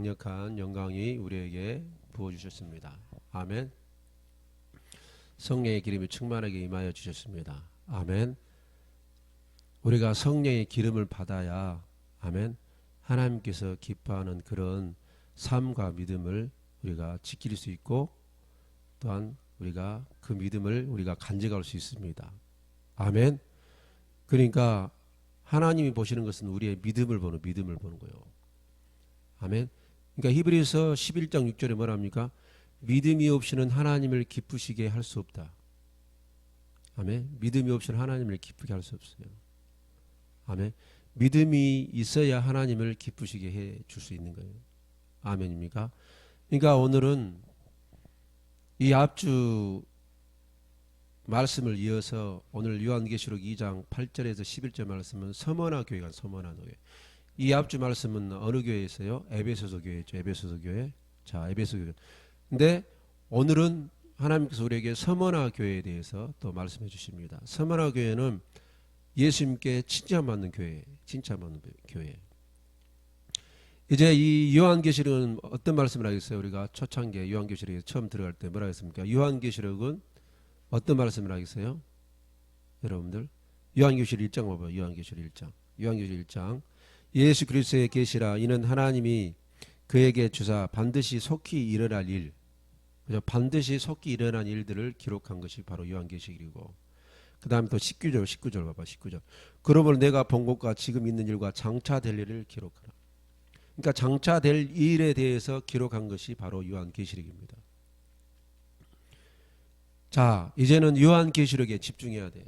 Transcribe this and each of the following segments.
강력한 영광이 우리에게 부어주셨습니다. 아멘. 성령의 기름이 충만하게 임하여 주셨습니다. 아멘. 우리가 성령의 기름을 받아야 아멘 하나님께서 기뻐하는 그런 삶과 믿음을 우리가 지킬 수 있고 또한 우리가 그 믿음을 우리가 간직할 수 있습니다. 아멘. 그러니까 하나님이 보시는 것은 우리의 믿음을 보는 거예요. 아멘. 그러니까 히브리서 11장 6절에 뭐라 합니까? 믿음이 없이는 하나님을 기쁘시게 할 수 없다. 아멘. 믿음이 없이는 하나님을 기쁘게 할 수 없어요. 아멘. 믿음이 있어야 하나님을 기쁘시게 해 줄 수 있는 거예요. 아멘입니까? 그러니까 오늘은 이 앞주 말씀을 이어서 오늘 요한계시록 2장 8절에서 11절 말씀은 서머나 교회가 서머나 교회. 이 앞주 말씀은 어느 교회에 있어요? 에베소서 교회죠. 에베소서 교회. 자, 에베소 교회. 근데 오늘은 하나님께서 우리에게 서머나 교회에 대해서 또 말씀해 주십니다. 서머나 교회는 예수님께 칭찬받는 교회, 칭찬받는 교회. 이제 이 요한계시록은 어떤 말씀을 하겠어요? 우리가 초창기에 요한계시록에 처음 들어갈 때 뭐라 했습니까? 요한계시록은 어떤 말씀을 하겠어요? 여러분들 요한계시록 1장 봐봐요. 요한계시록 1장. 요한계시록 1장. 예수 그리스도의 계시라 이는 하나님이 그에게 주사 반드시 속히 일어날 일, 그죠? 반드시 속히 일어난 일들을 기록한 것이 바로 요한계시록이고, 그 다음에 또 19절 봐봐. 19절. 그러므로 내가 본 것과 지금 있는 일과 장차 될 일을 기록하라. 그러니까 장차 될 일에 대해서 기록한 것이 바로 요한계시록입니다. 자, 이제는 요한계시록에 집중해야 돼.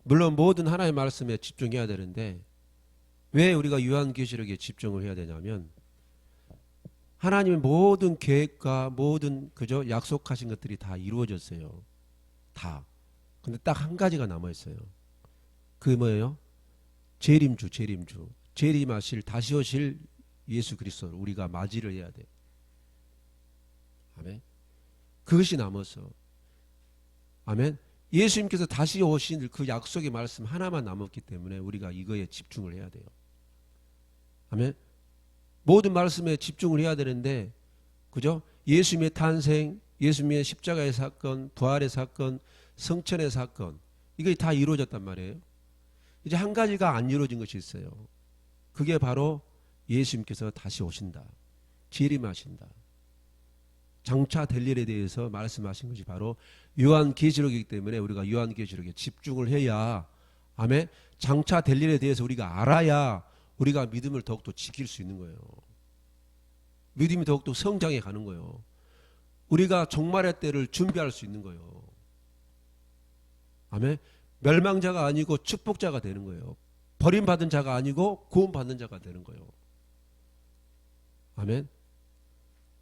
물론 모든 하나님의 말씀에 집중해야 되는데 왜 우리가 요한계시록에 집중을 해야 되냐면 하나님의 모든 계획과 모든 그저 약속하신 것들이 다 이루어졌어요. 다. 근데 딱 한 가지가 남아있어요. 그게 뭐예요? 재림주. 재림하실 다시 오실 예수 그리스도를 우리가 맞이를 해야 돼. 아멘. 그것이 남았어. 아멘. 예수님께서 다시 오신 그 약속의 말씀 하나만 남았기 때문에 우리가 이거에 집중을 해야 돼요. 아멘. 모든 말씀에 집중을 해야 되는데, 그죠? 예수님의 탄생, 예수님의 십자가의 사건, 부활의 사건, 성천의 사건, 이게 다 이루어졌단 말이에요. 이제 한 가지가 안 이루어진 것이 있어요. 그게 바로 예수님께서 다시 오신다. 재림하신다. 장차 될 일에 대해서 말씀하신 것이 바로 요한계시록이기 때문에 우리가 요한계시록에 집중을 해야, 아멘, 장차 될 일에 대해서 우리가 알아야 우리가 믿음을 더욱더 지킬 수 있는 거예요. 믿음이 더욱더 성장해 가는 거예요. 우리가 종말의 때를 준비할 수 있는 거예요. 아멘. 멸망자가 아니고 축복자가 되는 거예요. 버림받은 자가 아니고 구원받는 자가 되는 거예요. 아멘.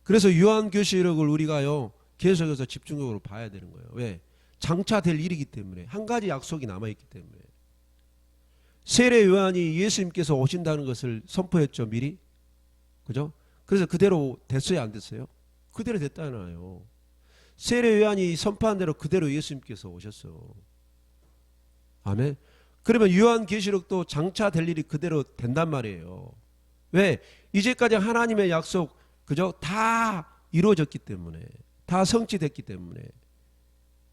그래서 요한계시록을 우리가요 계속해서 집중적으로 봐야 되는 거예요. 왜? 장차 될 일이기 때문에, 한 가지 약속이 남아있기 때문에. 세례 요한이 예수님께서 오신다는 것을 선포했죠, 미리. 그죠? 그래서 그대로 됐어요, 안 됐어요? 그대로 됐잖아요. 세례 요한이 선포한 대로 그대로 예수님께서 오셨어. 아멘. 그러면 요한계시록도 장차 될 일이 그대로 된단 말이에요. 왜? 이제까지 하나님의 약속, 그죠? 다 이루어졌기 때문에, 다 성취됐기 때문에.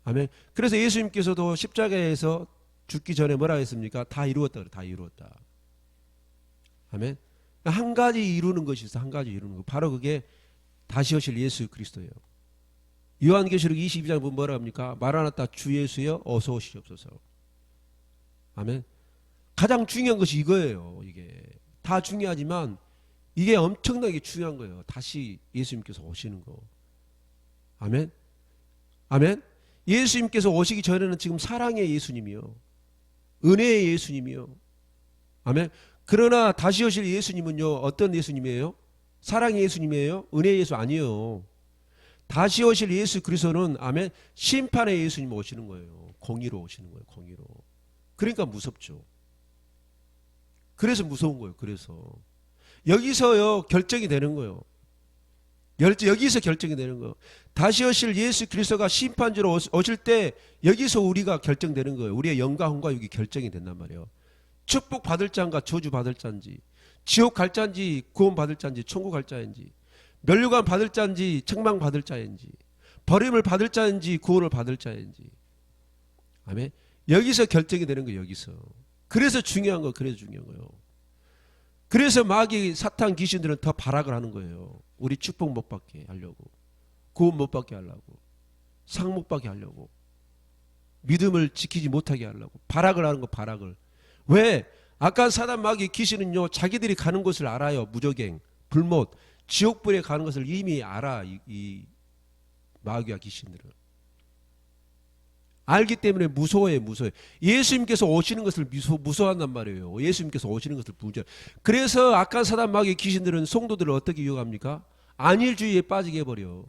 아멘. 그래서 예수님께서도 십자가에서 죽기 전에 뭐라 했습니까? 다 이루었다. 다 이루었다. 아멘. 한 가지 이루는 것이 있어. 한 가지 이루는 거. 바로 그게 다시 오실 예수 그리스도예요. 요한계시록 22장 보면 뭐라 합니까? 마라나타 주 예수여 어서 오시옵소서. 아멘. 가장 중요한 것이 이거예요. 이게 다 중요하지만 이게 엄청나게 중요한 거예요. 다시 예수님께서 오시는 거. 아멘. 아멘. 예수님께서 오시기 전에는 지금 사랑의 예수님이요, 은혜의 예수님이요. 아멘. 그러나 다시 오실 예수님은요, 어떤 예수님이에요? 사랑의 예수님이에요? 은혜의 예수 아니에요. 다시 오실 예수 그리스도는, 아멘, 심판의 예수님 오시는 거예요. 공의로 오시는 거예요. 공의로. 그러니까 무섭죠. 그래서 무서운 거예요. 그래서 여기서요 결정이 되는 거예요. 여기서 결정이 되는 거. 다시 오실 예수 그리스도가 심판주로 오실 때 여기서 우리가 결정되는 거예요. 우리의 영광과 육이 결정이 된단 말이에요. 축복 받을 자인가 저주 받을 자인지, 지옥 갈 자인지 구원 받을 자인지 천국 갈 자인지 멸류관 받을 자인지 책망 받을 자인지 버림을 받을 자인지 구원을 받을 자인지. 아멘. 여기서 결정이 되는 거예요. 여기서. 그래서 중요한 거, 그래서 중요한 거예요. 그래서 마귀 사탄 귀신들은 더 발악을 하는 거예요. 우리 축복 못 받게 하려고, 구원 못 받게 하려고, 상 못 받게 하려고, 믿음을 지키지 못하게 하려고 발악을 하는 거. 발악을. 왜? 아까 사단 마귀 귀신은요, 자기들이 가는 곳을 알아요. 무저갱, 불못, 지옥불에 가는 것을 이미 알아. 이 마귀와 귀신들은 알기 때문에 무서워해. 예수님께서 오시는 것을 무서워한단 말이에요. 예수님께서 오시는 것을 부정. 그래서 아까 사단 마귀 귀신들은 성도들을 어떻게 유혹합니까? 안일주의에 빠지게 해버려.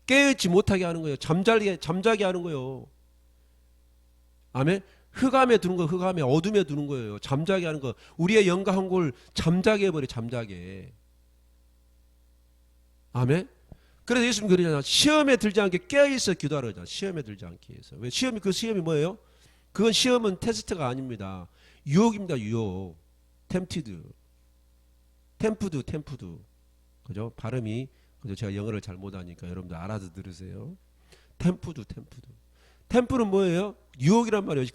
깨어있지 못하게 하는 거예요. 잠자게 하는 거예요. 아멘. 흑암에 두는 거, 흑암에 어둠에 두는 거예요. 잠자게 하는 거. 우리의 영광한 걸 잠자게 해버려. 잠자게. 아멘. 그래서 예수님 그러잖아. 시험에 들지 않게 깨어있어 기도하라 그러잖아. 시험에 들지 않게 해서. 왜 시험이, 그 시험이 뭐예요? 그건 시험은 테스트가 아닙니다. 유혹입니다. 유혹. 템프드. 그죠? 발음이, 그죠? 제가 영어를 잘 못하니까 여러분들 알아서 들으세요. 템프드. 템프는 뭐예요? 유혹이란 말이에요.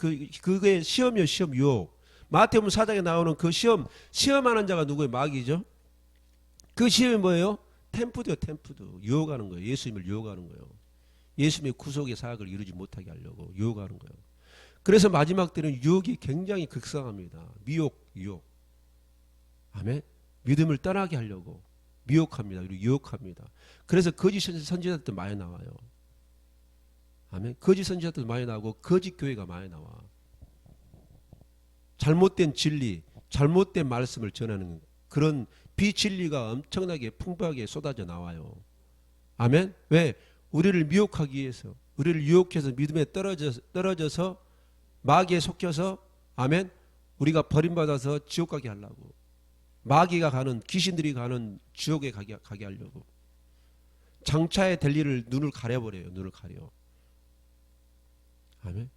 그게 시험이요. 시험, 유혹. 마태복음 4장에 나오는 그 시험하는 자가 누구예요? 마귀죠. 그 시험이 뭐예요? 템프드요. 유혹하는 거예요. 예수님을 유혹하는 거예요. 예수님의 구속의 사역을 이루지 못하게 하려고 유혹하는 거예요. 그래서 마지막 때는 유혹이 굉장히 극성합니다. 유혹. 아멘. 믿음을 떠나게 하려고 미혹합니다. 그리고 유혹합니다. 그래서 거짓 선지자들도 많이 나와요. 아멘. 거짓 선지자들도 많이 나오고 거짓 교회가 많이 나와. 잘못된 진리, 잘못된 말씀을 전하는 그런 비진리가 엄청나게 풍부하게 쏟아져 나와요. 아멘. 왜? 우리를 미혹하기 위해서, 우리를 유혹해서 믿음에 떨어져서 마귀에 속혀서, 아멘, 우리가 버림받아서 지옥 가게 하려고, 마귀가 가는, 귀신들이 가는 지옥에 가게 하려고 장차에 될 일을 눈을 가려버려요. 눈을 가려. 아멘.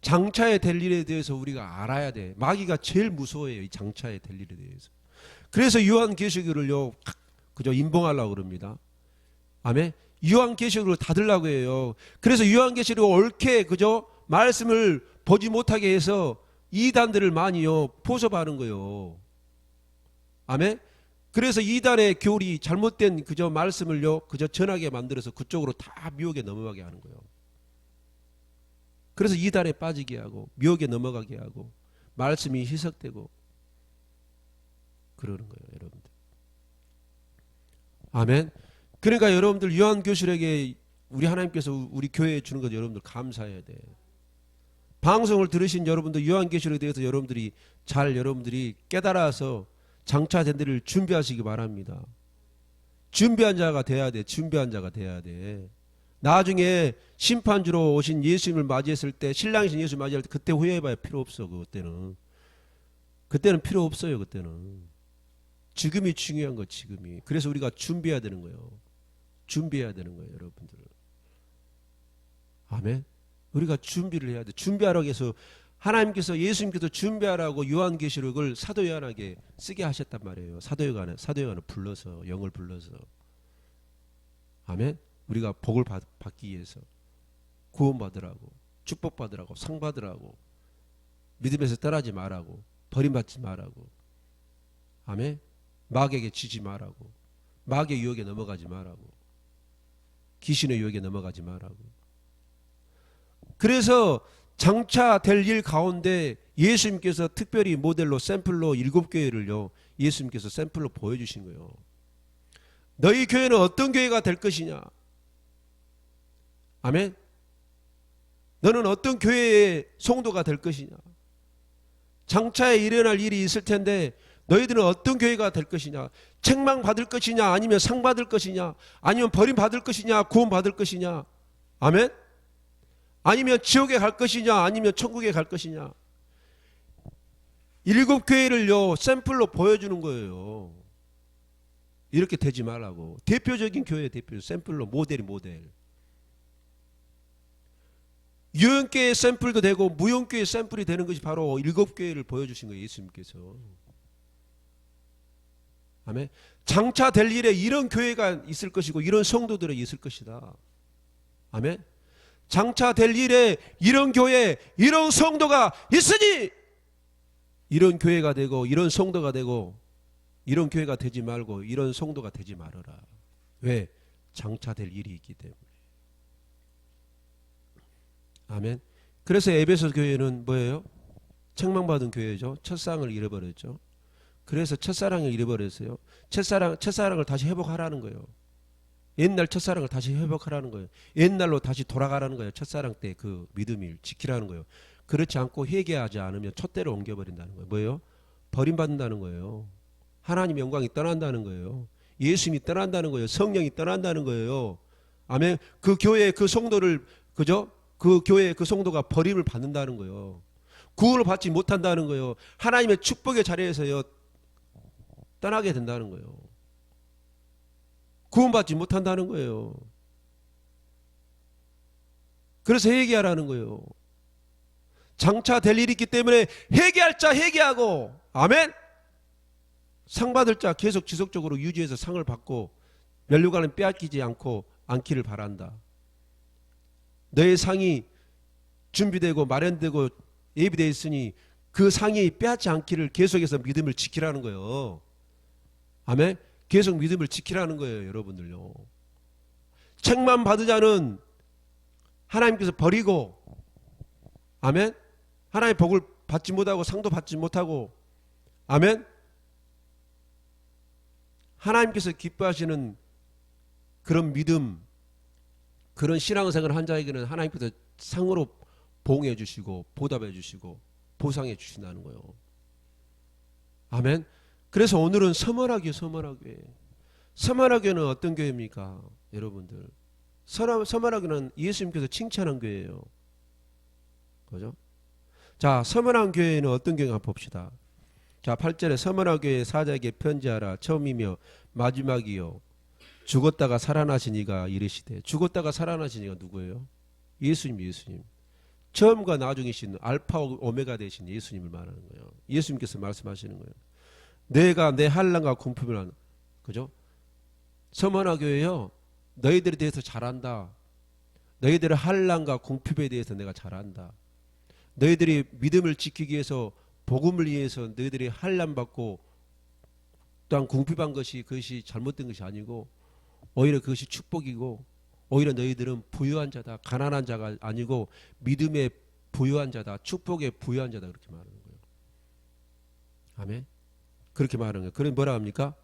장차에 될 일에 대해서 우리가 알아야 돼. 마귀가 제일 무서워해요. 이 장차에 될 일에 대해서. 그래서 요한계시록을요, 그저 인봉하려고 그럽니다. 아멘. 요한계시록을 닫으려고 해요. 그래서 요한계시록 옳게 그저 말씀을 보지 못하게 해서 이단들을 많이요 포섭하는 거예요. 아멘. 그래서 이단의 교리, 잘못된 그저 말씀을요 그저 전하게 만들어서 그쪽으로 다 미혹에 넘어가게 하는 거예요. 그래서 이단에 빠지게 하고 미혹에 넘어가게 하고 말씀이 희석되고 그러는 거예요, 여러분들. 아멘. 그러니까 여러분들 요한계시록에 우리 하나님께서 우리 교회에 주는 것 여러분들 감사해야 돼. 방송을 들으신 여러분들 요한계시록에 대해서 여러분들이 깨달아서 장차된 데를 준비하시기 바랍니다. 준비한 자가 돼야 돼. 나중에 심판주로 오신 예수님을 맞이했을 때, 신랑이신 예수를 맞이할 때 그때 후회해봐야 필요 없어. 그때는 필요 없어요. 그때는 지금이 중요한 거. 지금이. 그래서 우리가 준비해야 되는 거예요. 여러분들. 아멘. 우리가 준비를 해야 돼. 준비하라고 해서 하나님께서, 예수님께서 준비하라고 요한계시록을 사도 요한에게 쓰게 하셨단 말이에요. 사도 요한을 불러서, 영을 불러서. 아멘. 우리가 복을 받기 위해서, 구원받으라고, 축복받으라고, 상 받으라고, 믿음에서 떠나지 말라고, 버림받지 말라고. 아멘. 마귀에게 지지 말라고, 마귀의 유혹에 넘어가지 말라고, 귀신의 유혹에 넘어가지 말라고. 그래서 장차 될 일 가운데 예수님께서 특별히 모델로 샘플로 7교회를요 예수님께서 샘플로 보여주신 거예요. 너희 교회는 어떤 교회가 될 것이냐. 아멘. 너는 어떤 교회의 성도가 될 것이냐. 장차에 일어날 일이 있을 텐데 너희들은 어떤 교회가 될 것이냐. 책망 받을 것이냐, 아니면 상 받을 것이냐, 아니면 버림 받을 것이냐, 구원 받을 것이냐. 아멘. 아니면 지옥에 갈 것이냐, 아니면 천국에 갈 것이냐. 7교회를요 샘플로 보여주는 거예요. 이렇게 되지 말라고. 대표적인 교회, 샘플로, 모델. 유형교회 샘플도 되고 무형교회 샘플이 되는 것이 바로 7교회를 보여주신 거예요. 예수님께서. 아멘. 장차 될 일에 이런 교회가 있을 것이고 이런 성도들이 있을 것이다. 아멘. 장차 될 일에 이런 교회, 이런 성도가 있으니 이런 교회가 되고 이런 성도가 되고 이런 교회가 되지 말고 이런 성도가 되지 말아라. 왜? 장차 될 일이 있기 때문에. 아멘. 그래서 에베소 교회는 뭐예요? 책망받은 교회죠. 첫상을 잃어버렸죠. 그래서 첫사랑을 잃어버렸어요. 첫사랑을 다시 회복하라는 거예요. 옛날 첫사랑을 다시 회복하라는 거예요. 옛날로 다시 돌아가라는 거예요. 첫사랑 때 그 믿음을 지키라는 거예요. 그렇지 않고 회개하지 않으면 촛대로 옮겨버린다는 거예요. 뭐예요? 버림받는다는 거예요. 하나님 영광이 떠난다는 거예요. 예수님이 떠난다는 거예요. 성령이 떠난다는 거예요. 아멘. 그 교회 그 성도를 그죠? 그 교회 그 성도가 버림을 받는다는 거예요. 구원을 받지 못한다는 거예요. 하나님의 축복의 자리에서요 떠나게 된다는 거예요. 구원받지 못한다는 거예요. 그래서 회개하라는 거예요. 장차 될 일이 있기 때문에 회개할 자 회개하고, 아멘. 상 받을 자 계속 지속적으로 유지해서 상을 받고 면류관은 빼앗기지 않기를 바란다. 너의 상이 준비되고 마련되고 예비되어 있으니 그 상이 빼앗지 않기를 계속해서 믿음을 지키라는 거예요. 아멘. 계속 믿음을 지키라는 거예요. 여러분들요. 책만 받으자는 하나님께서 버리고, 아멘. 하나님의 복을 받지 못하고 상도 받지 못하고, 아멘. 하나님께서 기뻐하시는 그런 믿음, 그런 신앙생활을 한 자에게는 하나님께서 상으로 보응해 주시고 보답해 주시고 보상해 주신다는 거예요. 아멘. 그래서 오늘은 서머나교회. 서머나교회는 어떤 교회입니까? 여러분들, 서머나교회는 예수님께서 칭찬한 교회예요. 그죠? 자, 서머나교회는 어떤 교회인가 봅시다. 자, 8절에 서머나교회 사자에게 편지하라. 처음이며 마지막이요 죽었다가 살아나신 이가 이르시되. 죽었다가 살아나신 이가 누구예요? 예수님. 처음과 나중이신 알파 오메가 되신 예수님을 말하는 거예요. 예수님께서 말씀하시는 거예요. 내가 내 환난과 공품을 하는, 그죠? 서머나교회요, 너희들에 대해서 잘 안다. 너희들의 환난과 공품에 대해서 내가 잘 안다. 너희들이 믿음을 지키기 위해서, 복음을 위해서 너희들이 환난 받고 또한 궁핍한 것이 그것이 잘못된 것이 아니고 오히려 그것이 축복이고, 오히려 너희들은 부유한 자다. 가난한 자가 아니고 믿음의 부유한 자다. 축복의 부유한 자다. 그렇게 말하는 거예요. 아멘. 그렇게 말하는 거예요. 그럼 뭐라 합니까?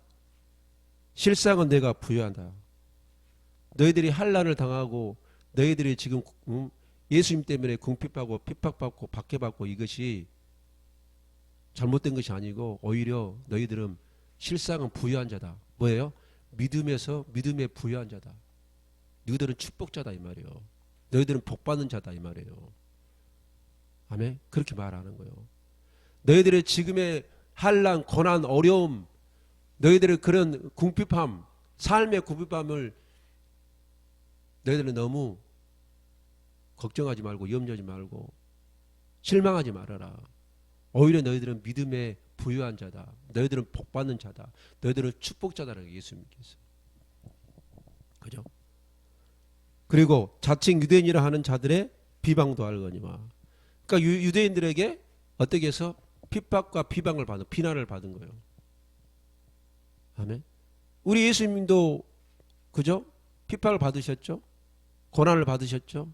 실상은 내가 부유하다. 너희들이 환난을 당하고 너희들이 지금 예수님 때문에 궁핍하고 핍박받고 박해받고 이것이 잘못된 것이 아니고 오히려 너희들은 실상은 부유한 자다. 뭐예요? 믿음에서 믿음의 부유한 자다. 너희들은 축복자다 이 말이에요. 너희들은 복받는 자다 이 말이에요. 아멘. 그렇게 말하는 거예요. 너희들의 지금의 환난, 고난, 어려움, 너희들의 그런 궁핍함, 삶의 궁핍함을 너희들은 너무 걱정하지 말고 염려하지 말고 실망하지 말아라. 오히려 너희들은 믿음의 부유한 자다. 너희들은 복받는 자다. 너희들은 축복자다라고 예수님께서. 그죠? 그리고 자칭 유대인이라 하는 자들의 비방도 알거니와. 그러니까 유대인들에게 어떻게 해서 핍박과 비방을 받은, 비난을 받은 거예요. 아멘. 우리 예수님도 그죠? 핍박을 받으셨죠? 고난을 받으셨죠?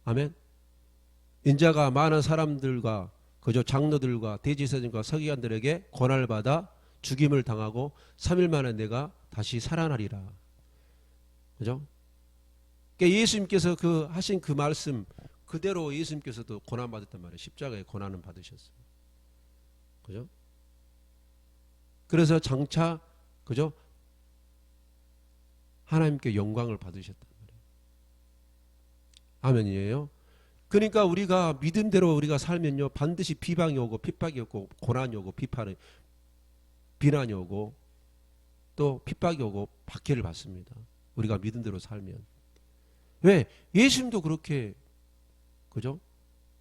아멘. 인자가 많은 사람들과 그죠? 장로들과 대제사장과 서기관들에게 고난을 받아 죽임을 당하고 3일 만에 내가 다시 살아나리라. 그죠? 그러니까 예수님께서 그 하신 그 말씀 그대로 예수님께서도 고난 받았단 말이에요. 십자가에 고난은 받으셨어요. 그죠? 그래서 장차 그죠? 하나님께 영광을 받으셨단 말이에요. 아멘이에요. 그러니까 우리가 믿음대로 우리가 살면요 반드시 비방이 오고 핍박이 오고 고난이 오고 비난이 오고 또 핍박이 오고 박해를 받습니다. 우리가 믿음대로 살면. 왜? 예수님도 그렇게 그죠?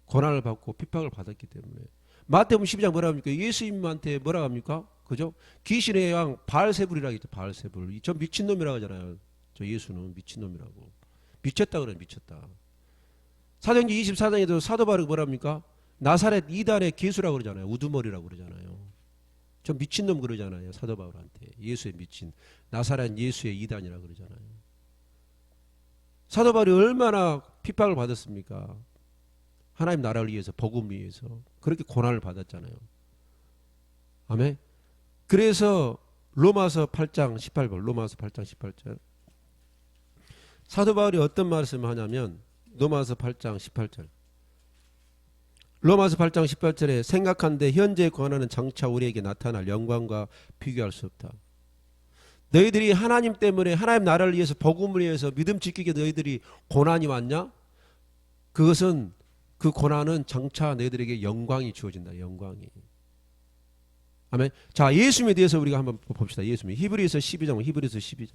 고난을 받고 핍박을 받았기 때문에. 마태복음 12장 뭐라 합니까? 예수님한테 뭐라 합니까? 그죠? 귀신의 왕 바알세불이라고 했죠. 바알세불. 저 미친놈이라고 하잖아요. 저 예수는 미친놈이라고. 미쳤다 그래, 미쳤다. 사도행전 24장에도 사도 바울이 뭐랍니까? 나사렛 이단의 개수라고 그러잖아요. 우두머리라고 그러잖아요. 저 미친놈 그러잖아요. 사도 바울한테. 예수의 미친. 나사렛 예수의 이단이라고 그러잖아요. 사도 바울이 얼마나 핍박을 받았습니까? 하나님 나라를 위해서, 복음을 위해서. 그렇게 고난을 받았잖아요. 아멘. 그래서 로마서 8장 18절, 로마서 8장 18절. 사도 바울이 어떤 말씀을 하냐면 로마서 8장 18절. 로마서 8장 18절에 생각한데 현재의 고난은 장차 우리에게 나타날 영광과 비교할 수 없다. 너희들이 하나님 때문에 하나님 나라를 위해서 복음을 위해서 믿음 지키게 너희들이 고난이 왔냐? 그것은 그 고난은 장차 너희들에게 영광이 주어진다. 영광이. 아멘. 자, 예수님에 대해서 우리가 한번 봅시다. 예수님. 히브리서 12장, 히브리서 12장.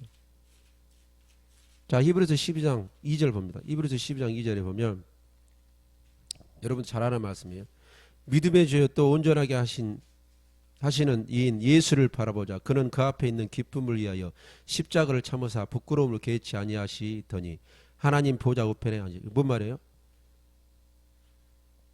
자, 히브리서 12장 2절 봅니다. 히브리서 12장 2절에 보면 여러분 잘 아는 말씀이에요. 믿음의 주여 또 온전하게 하시는 이인 예수를 바라보자. 그는 그 앞에 있는 기쁨을 위하여 십자가를 참으사 부끄러움을 개치 아니하시더니 하나님 보좌 우편에 앉으. 뭔 말이에요?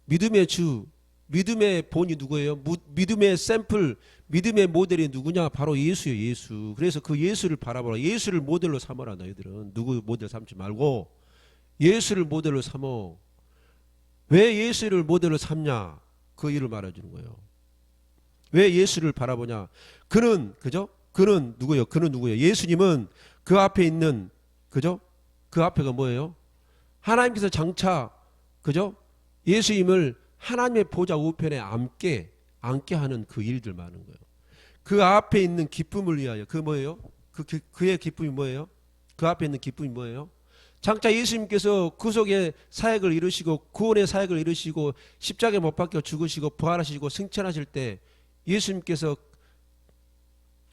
믿음의 주, 믿음의 본이 누구예요? 믿음의 샘플, 믿음의 모델이 누구냐? 바로 예수예요. 예수. 그래서 그 예수를 바라보라. 예수를 모델로 삼아라. 너희들은 누구 모델 삼지 말고 예수를 모델로 삼어. 왜 예수를 모델로 삼냐? 그 일을 말해주는 거예요. 왜 예수를 바라보냐? 그는 그죠? 그는 누구예요? 그는 누구예요? 예수님은 그 앞에 있는 그죠? 그 앞에가 뭐예요? 하나님께서 장차 그죠? 예수님을 하나님의 보좌 우편에 앉게 하는 그 일들 많은 거예요. 그 앞에 있는 기쁨을 위하여 그 뭐예요? 그의 기쁨이 뭐예요? 그 앞에 있는 기쁨이 뭐예요? 장차 예수님께서 구속의 사역을 이루시고 구원의 사역을 이루시고 십자가에 못 박혀 죽으시고 부활하시고 승천하실 때 예수님께서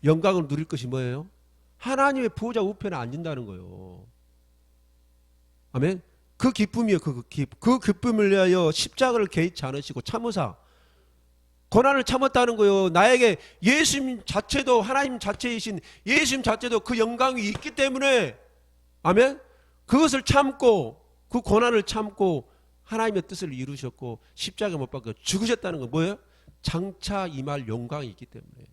영광을 누릴 것이 뭐예요? 하나님의 보좌 우편에 앉는다는 거예요. 아멘. 그 기쁨이에요. 그 기쁨을 위하여 십자가를 개의치 않으시고 참으사 고난을 참았다는 거예요. 나에게 예수님 자체도 하나님 자체이신 예수님 자체도 그 영광이 있기 때문에 아멘. 그것을 참고 그 고난을 참고 하나님의 뜻을 이루셨고 십자가에 못 박혀 죽으셨다는 건 뭐예요? 장차 임할 영광이 있기 때문에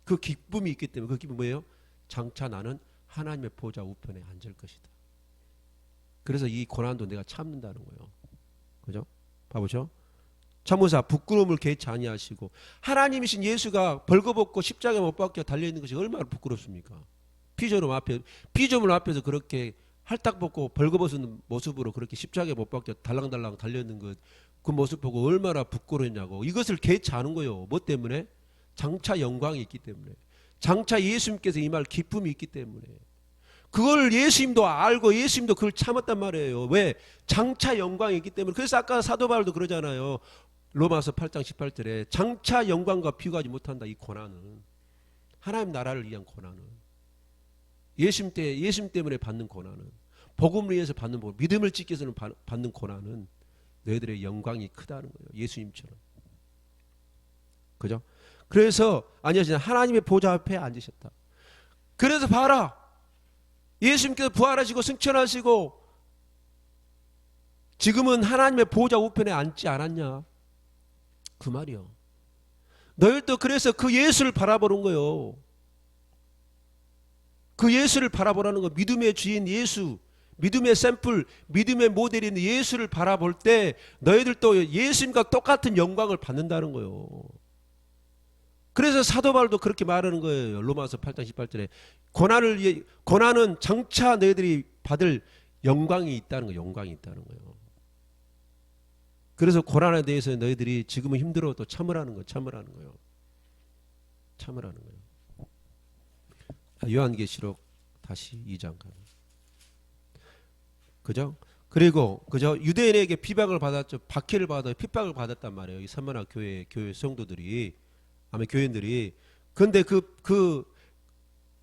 그 기쁨이 있기 때문에 그 기쁨이 뭐예요? 장차 나는 하나님의 보좌 우편에 앉을 것이다. 그래서 이 고난도 내가 참는다는 거예요. 그죠? 봐보죠. 참으사 부끄러움을 개치 아니하시고 하나님이신 예수가 벌거벗고 십자가에 못 박혀 달려있는 것이 얼마나 부끄럽습니까? 피조물 앞에서 그렇게 할딱 벗고 벌거벗은 모습으로 그렇게 십자가에 못 박혀 달랑달랑 달려있는 그 모습 보고 얼마나 부끄러웠냐고. 이것을 개치 않은 거예요. 뭐 때문에? 장차 영광이 있기 때문에. 장차 예수님께서 임할 기쁨이 있기 때문에. 그걸 예수님도 알고 예수님도 그걸 참았단 말이에요. 왜? 장차 영광이 있기 때문에. 그래서 아까 사도 바울도 그러잖아요. 로마서 8장 18절에 장차 영광과 비교하지 못한다. 이 고난은 하나님 나라를 위한 고난은 예수님 때문에 받는 고난은 복음을 위해서 받는 복음, 믿음을 지키기 위해서는 받는 고난은 너희들의 영광이 크다는 거예요. 예수님처럼. 그죠? 그래서 하나님의 보좌 앞에 앉으셨다. 그래서 봐라. 예수님께서 부활하시고 승천하시고 지금은 하나님의 보좌 우편에 앉지 않았냐? 그 말이요. 너희도 그래서 그 예수를 바라보는 거예요. 그 예수를 바라보라는 거. 믿음의 주인 예수, 믿음의 샘플, 믿음의 모델인 예수를 바라볼 때 너희들도 예수님과 똑같은 영광을 받는다는 거예요. 그래서 사도 바울도 그렇게 말하는 거예요. 로마서 8장 18절에 고난은 장차 너희들이 받을 영광이 있다는 거예요. 영광이 있다는 거예요. 그래서 고난에 대해서 너희들이 지금은 힘들어도 참으라는 거예요. 참으라는 거예요. 참으라는 거예요. 요한계시록 다시 2장 가면. 그죠? 그리고 그죠? 유대인에게 비박을 받았죠. 박해를 받아 핍박을 받았단 말이에요. 이 산만화 교회 성도들이 아마 교인들이. 근데 그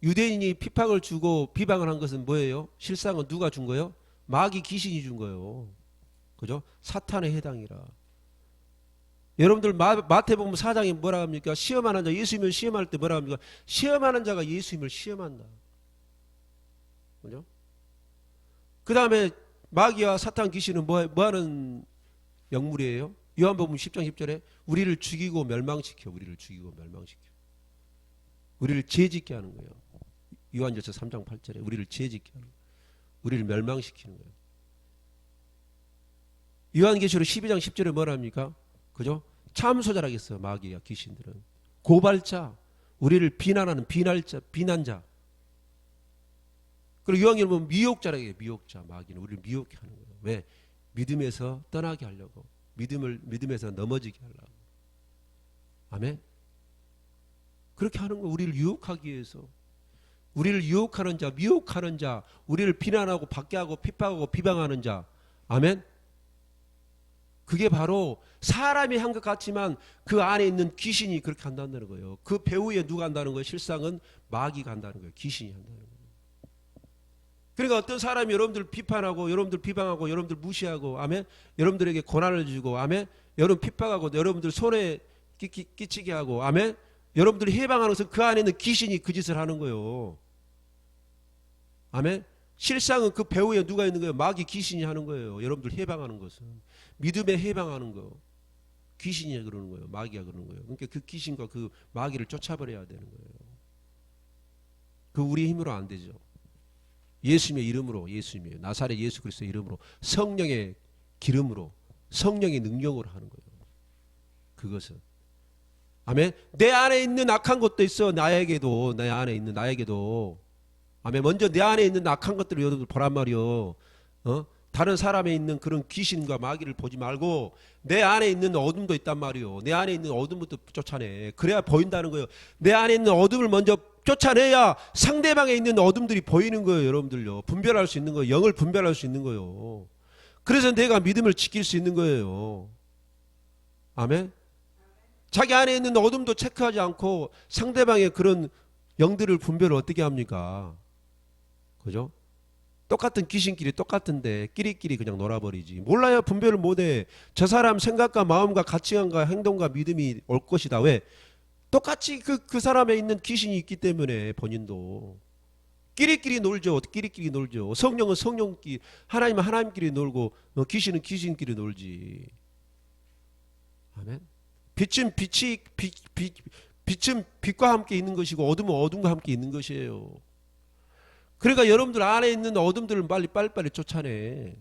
유대인이 핍박을 주고 비방을 한 것은 뭐예요? 실상은 누가 준 거예요? 마귀 귀신이 준 거예요. 그죠? 사탄의 해당이라. 여러분들 마태복음 4장에 뭐라 합니까? 시험하는 자, 예수님을 시험할 때 뭐라 합니까? 시험하는 자가 예수님을 시험한다. 그죠? 그 다음에 마귀와 사탄 귀신은 뭐 하는 영물이에요? 요한복음 10장 10절에 우리를 죽이고 멸망시켜. 우리를 죽이고 멸망시켜. 우리를 죄짓게 하는 거예요. 요한일서 3장 8절에 우리를 죄짓게 하는 거예요. 우리를 멸망시키는 거예요. 요한계시록 12장 10절에 뭐라 합니까? 그죠? 참소자라겠어요. 마귀와 귀신들은. 고발자, 우리를 비난하는 비난자. 그리고 요한계시록 보면 미혹자라고 해요. 미혹자, 마귀는 우리를 미혹해 하는 거예요. 왜? 믿음에서 떠나게 하려고. 믿음에서 넘어지게 하려고. 아멘? 그렇게 하는 거 우리를 유혹하기 위해서. 우리를 유혹하는 자, 미혹하는 자, 우리를 비난하고 박해하고 핍박하고 비방하는 자. 아멘? 그게 바로 사람이 한 것 같지만 그 안에 있는 귀신이 그렇게 한다는 거예요. 그 배후에 누가 한다는 거예요? 실상은 마귀가 한다는 거예요. 귀신이 한다는 거예요. 그러니까 어떤 사람이 여러분들 비판하고 여러분들 비방하고 여러분들 무시하고 아멘? 여러분들에게 고난을 주고 아멘? 여러분 핍박하고 여러분들 손에 끼치게 하고 아멘? 여러분들이 해방하는 것은 그 안에 있는 귀신이 그 짓을 하는 거예요. 아멘? 실상은 그 배후에 누가 있는 거예요? 마귀 귀신이 하는 거예요. 여러분들 해방하는 것은. 믿음에 해방하는 거. 귀신이 그러는 거예요. 마귀가 그러는 거예요. 그러니까 그 귀신과 그 마귀를 쫓아버려야 되는 거예요. 그 우리 힘으로 안 되죠. 예수님의 이름으로, 예수님의 나사렛 예수 그리스도의 이름으로 성령의 기름으로 성령의 능력으로 하는 거예요. 그것은. 아멘. 내 안에 있는 악한 것도 있어. 나에게도, 내 안에 있는 나에게도. 아멘. 먼저 내 안에 있는 악한 것들을 여러분들 보란 말이요. 다른 사람에 있는 그런 귀신과 마귀를 보지 말고 내 안에 있는 어둠도 있단 말이요. 내 안에 있는 어둠부터 쫓아내. 그래야 보인다는 거예요. 내 안에 있는 어둠을 먼저 쫓아내야 상대방에 있는 어둠들이 보이는 거예요. 여러분들요. 분별할 수 있는 거예요. 영을 분별할 수 있는 거예요. 그래서 내가 믿음을 지킬 수 있는 거예요. 아멘. 자기 안에 있는 어둠도 체크하지 않고 상대방의 그런 영들을 분별을 어떻게 합니까? 그죠? 똑같은 귀신끼리 똑같은데 끼리끼리 그냥 놀아버리지. 몰라요. 분별을 못해. 저 사람 생각과 마음과 가치관과 행동과 믿음이 올 것이다. 왜? 똑같이 그 사람에 있는 귀신이 있기 때문에 본인도. 끼리끼리 놀죠. 끼리끼리 놀죠. 성령은 성령끼리, 하나님은 하나님끼리 놀고 귀신은 귀신끼리 놀지. 아멘. 빛은 빛과 함께 있는 것이고 어둠은 어둠과 함께 있는 것이에요. 그러니까 여러분들 안에 있는 어둠들을 빨리빨리 쫓아내.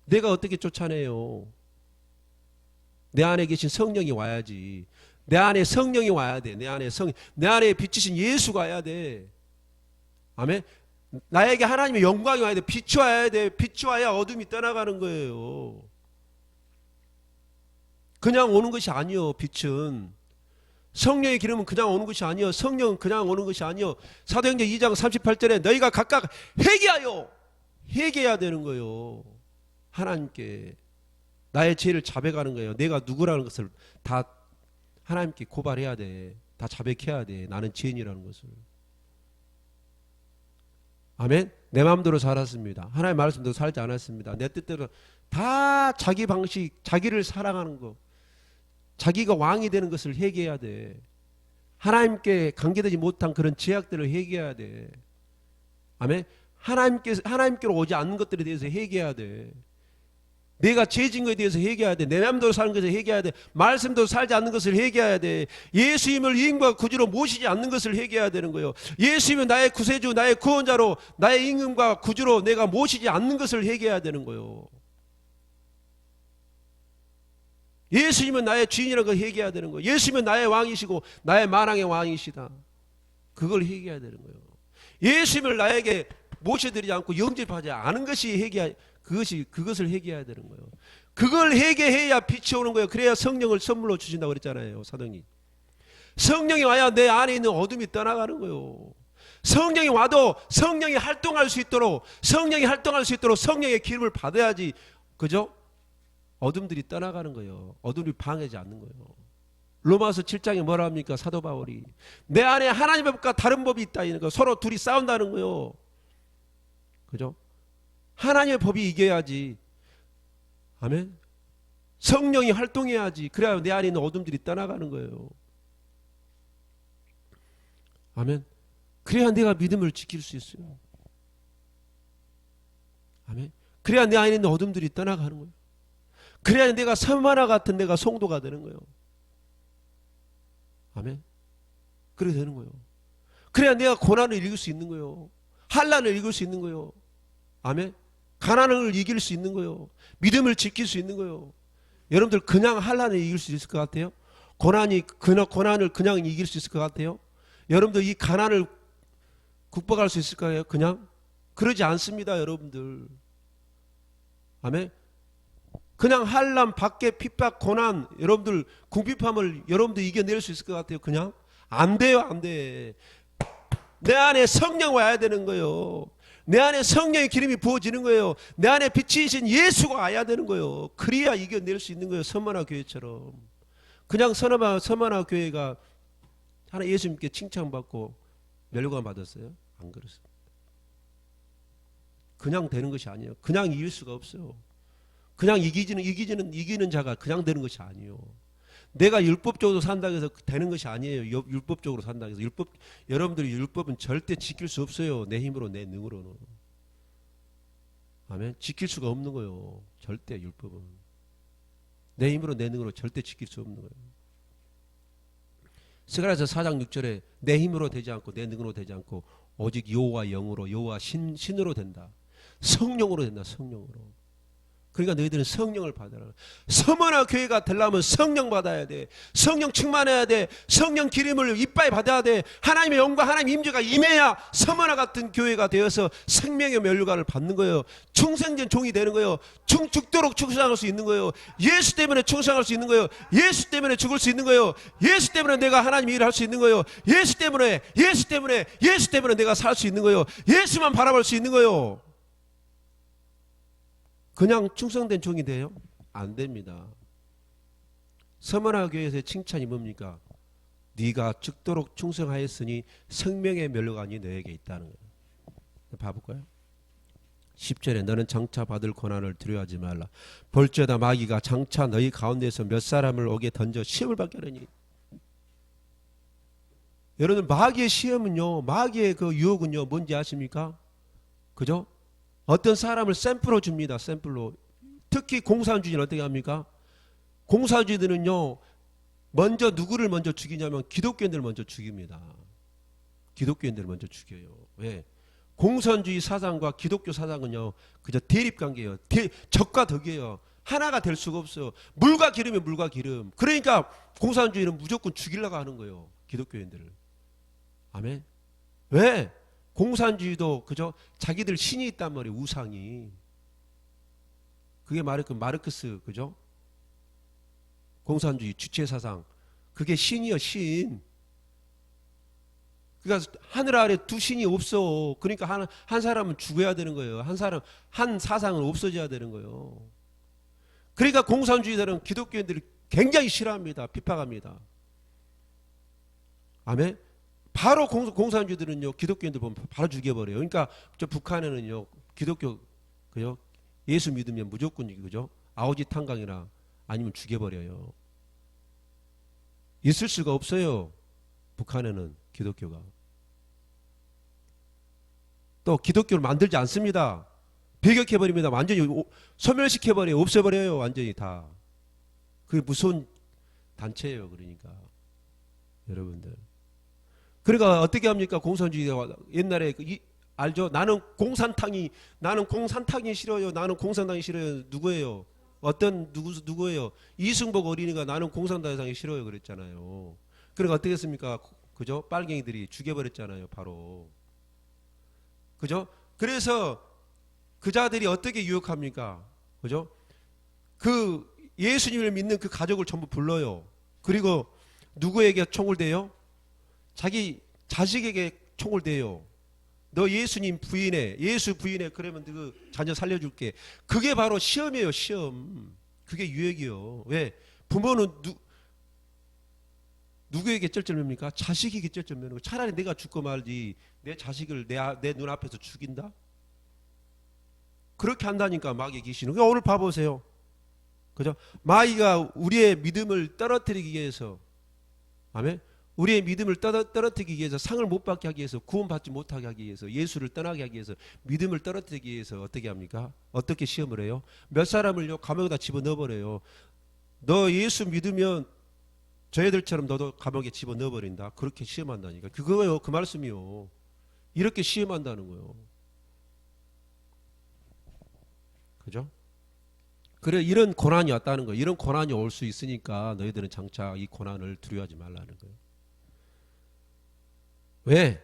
내가 어떻게 쫓아내요? 내 안에 계신 성령이 와야지. 내 안에 성령이 와야 돼. 내 안에 빛이신 예수가 와야 돼. 아멘. 나에게 하나님의 영광이 와야 돼. 빛이 와야 돼. 빛이 와야 어둠이 떠나가는 거예요. 그냥 오는 것이 아니요. 빛은 성령의 기름은 그냥 오는 것이 아니요. 성령은 그냥 오는 것이 아니요. 사도행전 2장 38절에 너희가 각각 회개해야 되는 거예요. 하나님께 나의 죄를 자백하는 거예요. 내가 누구라는 것을 다 하나님께 고발해야 돼. 다 자백해야 돼. 나는 죄인이라는 것을. 아멘. 내 마음대로 살았습니다. 하나님의 말씀대로 살지 않았습니다. 내 뜻대로 다 자기 방식, 자기를 사랑하는 거, 자기가 왕이 되는 것을 회개해야 돼. 하나님께 관계되지 못한 그런 제약들을 회개해야 돼. 아멘. 하나님께로 오지 않는 것들에 대해서 회개해야 돼. 내가 죄진 것에 대해서 회개해야 돼. 내 마음대로 사는 것을 회개해야 돼. 말씀대로 살지 않는 것을 회개해야 돼. 예수님을 임금과 구주로 모시지 않는 것을 회개해야 되는 거예요. 예수님은 나의 구세주, 나의 구원자로, 나의 임금과 구주로 내가 모시지 않는 것을 회개해야 되는 거예요. 예수님은 나의 주인이라는 걸 회개해야 되는 거예요. 예수님은 나의 왕이시고 나의 만왕의 왕이시다. 그걸 회개해야 되는 거예요. 예수님을 나에게 모셔드리지 않고 영접하지 않은 것이 그것을 회개해야 되는 거예요. 그걸 회개해야 빛이 오는 거예요. 그래야 성령을 선물로 주신다고 그랬잖아요. 사도님. 성령이 와야 내 안에 있는 어둠이 떠나가는 거예요. 성령이 와도 성령이 활동할 수 있도록 성령의 기름을 받아야지. 그죠? 어둠들이 떠나가는 거예요. 어둠이 방해하지 않는 거예요. 로마서 7장에 뭐라 합니까? 사도 바울이 내 안에 하나님의 법과 다른 법이 있다 이런 거. 서로 둘이 싸운다는 거예요. 그죠? 하나님의 법이 이겨야지. 아멘. 성령이 활동해야지. 그래야 내 안에 있는 어둠들이 떠나가는 거예요. 아멘. 그래야 내가 믿음을 지킬 수 있어요. 아멘. 그래야 내 안에 있는 어둠들이 떠나가는 거예요. 그래야 내가 서만화 같은 내가 성도가 되는 거예요. 아멘. 그렇게 되는 거예요. 그래야 내가 고난을 이길 수 있는 거예요. 환난을 이길 수 있는 거예요. 아멘. 가난을 이길 수 있는 거예요. 믿음을 지킬 수 있는 거예요. 여러분들 그냥 환난을 이길 수 있을 것 같아요? 고난을 그냥 이길 수 있을 것 같아요? 여러분들 이 가난을 극복할 수 있을까요? 그냥? 그러지 않습니다, 여러분들. 아멘. 그냥 환난, 밖에 핍박, 고난, 여러분들 궁핍함을 여러분들 이겨낼 수 있을 것 같아요? 그냥? 안 돼요, 안 돼. 내 안에 성령 와야 되는 거예요. 내 안에 성령의 기름이 부어지는 거예요. 내 안에 빛이신 예수가 와야 되는 거예요. 그래야 이겨낼 수 있는 거예요. 서머나 교회처럼. 그냥 서머나 교회가 하나 예수님께 칭찬받고 멸관 받았어요? 안 그렇습니다. 그냥 되는 것이 아니에요. 그냥 이길 수가 없어요. 그냥 이기는 자가 그냥 되는 것이 아니에요. 내가 율법적으로 산다고 해서 되는 것이 아니에요. 율법적으로 산다고 해서. 여러분들이 율법은 절대 지킬 수 없어요. 내 힘으로, 내 능으로는. 아멘. 지킬 수가 없는 거예요. 절대 율법은. 내 힘으로, 내 능으로 절대 지킬 수 없는 거예요. 스가랴서 4장 6절에 내 힘으로 되지 않고 내 능으로 되지 않고 오직 여호와 영으로, 여호와 신으로 된다. 성령으로 된다. 성령으로. 그러니까 너희들은 성령을 받아라. 서머나 교회가 되려면 성령 받아야 돼. 성령 충만해야 돼. 성령 기름을 이빨 받아야 돼. 하나님의 영과 하나님의 임재가 임해야 서머나 같은 교회가 되어서 생명의 면류관을 받는 거예요. 충성된 종이 되는 거예요. 죽도록 충성할 수 있는 거예요. 예수 때문에 충성할 수 있는 거예요. 예수 때문에 죽을 수 있는 거예요. 예수 때문에 내가 하나님의 일을 할 수 있는 거예요. 예수 때문에 내가 살 수 있는 거예요. 예수만 바라볼 수 있는 거예요. 그냥 충성된 종이 돼요? 안 됩니다. 서머나 교회에서의 칭찬이 뭡니까? 네가 죽도록 충성하였으니 생명의 면류관이 너에게 있다는 거예요. 봐볼까요? 10절에 너는 장차 받을 고난을 두려워하지 말라. 볼지어다 마귀가 장차 너희 가운데서 몇 사람을 오게 던져 시험을 받게 하려니. 여러분 마귀의 시험은요, 마귀의 그 유혹은요 뭔지 아십니까? 그죠? 어떤 사람을 샘플로 줍니다. 샘플로. 특히 공산주의는 어떻게 합니까? 공산주의들은요 먼저 누구를 먼저 죽이냐면 기독교인들을 먼저 죽입니다. 기독교인들을 먼저 죽여요. 왜? 공산주의 사상과 기독교 사상은요 그저 대립관계예요. 적과 덕이에요. 하나가 될 수가 없어요. 물과 기름이 물과 기름. 그러니까 공산주의는 무조건 죽이려고 하는 거예요. 기독교인들을. 아멘. 왜? 공산주의도 그죠? 자기들 신이 있단 말이에요. 우상이. 그게 마르크스 그죠? 공산주의 주체 사상. 그게 신이요, 신. 그러니까 하늘 아래 두 신이 없어. 그러니까 한 사람은 죽어야 되는 거예요. 한 사상은 없어져야 되는 거예요. 그러니까 공산주의자는 기독교인들을 굉장히 싫어합니다. 비판합니다. 아멘. 바로 공산주의들은요 기독교인들 보면 바로 죽여버려요. 그러니까 저 북한에는요 기독교 그죠? 예수 믿으면 무조건 그죠? 아오지 탄광이나 아니면 죽여버려요. 있을 수가 없어요. 북한에는 기독교가. 또 기독교를 만들지 않습니다. 배격해버립니다. 완전히 소멸시켜버려요. 없애버려요. 완전히 다. 그게 무서운 단체예요. 그러니까 여러분들. 그러니까 어떻게 합니까? 공산주의가 옛날에 알죠? 나는 공산당이 싫어요. 나는 공산당이 싫어요. 누구예요? 누구예요? 이승복 어린이가 나는 공산당이 싫어요. 그랬잖아요. 그러니까 어떻게 했습니까? 그죠? 빨갱이들이 죽여버렸잖아요. 바로. 그죠? 그래서 그자들이 어떻게 유혹합니까? 그죠? 그 예수님을 믿는 그 가족을 전부 불러요. 그리고 누구에게 총을 대요? 자기 자식에게 총을 대요. 너 예수 부인해. 그러면 그 자녀 살려줄게. 그게 바로 시험이에요. 시험. 그게 유혹이요. 왜? 부모는 누구에게 쩔쩔맵니까? 자식에게 쩔쩔매는 거예요. 차라리 내가 죽고 말지 내 자식을 내 눈앞에서 죽인다? 그렇게 한다니까 마귀의 귀신은. 오늘 봐보세요. 그죠? 마귀가 우리의 믿음을 떨어뜨리기 위해서, 아멘. 우리의 믿음을 떨어뜨리기 위해서, 상을 못 받게 하기 위해서, 구원받지 못하게 하기 위해서, 예수를 떠나게 하기 위해서, 믿음을 떨어뜨리기 위해서 어떻게 합니까? 어떻게 시험을 해요? 몇 사람을요 감옥에다 집어넣어버려요. 너 예수 믿으면 저희들처럼 너도 감옥에 집어넣어버린다. 그렇게 시험한다니까. 그거예요. 그 말씀이요. 이렇게 시험한다는 거예요. 그죠? 그래, 이런 고난이 왔다는 거예요. 이런 고난이 올 수 있으니까 너희들은 장차 이 고난을 두려워하지 말라는 거예요. 왜?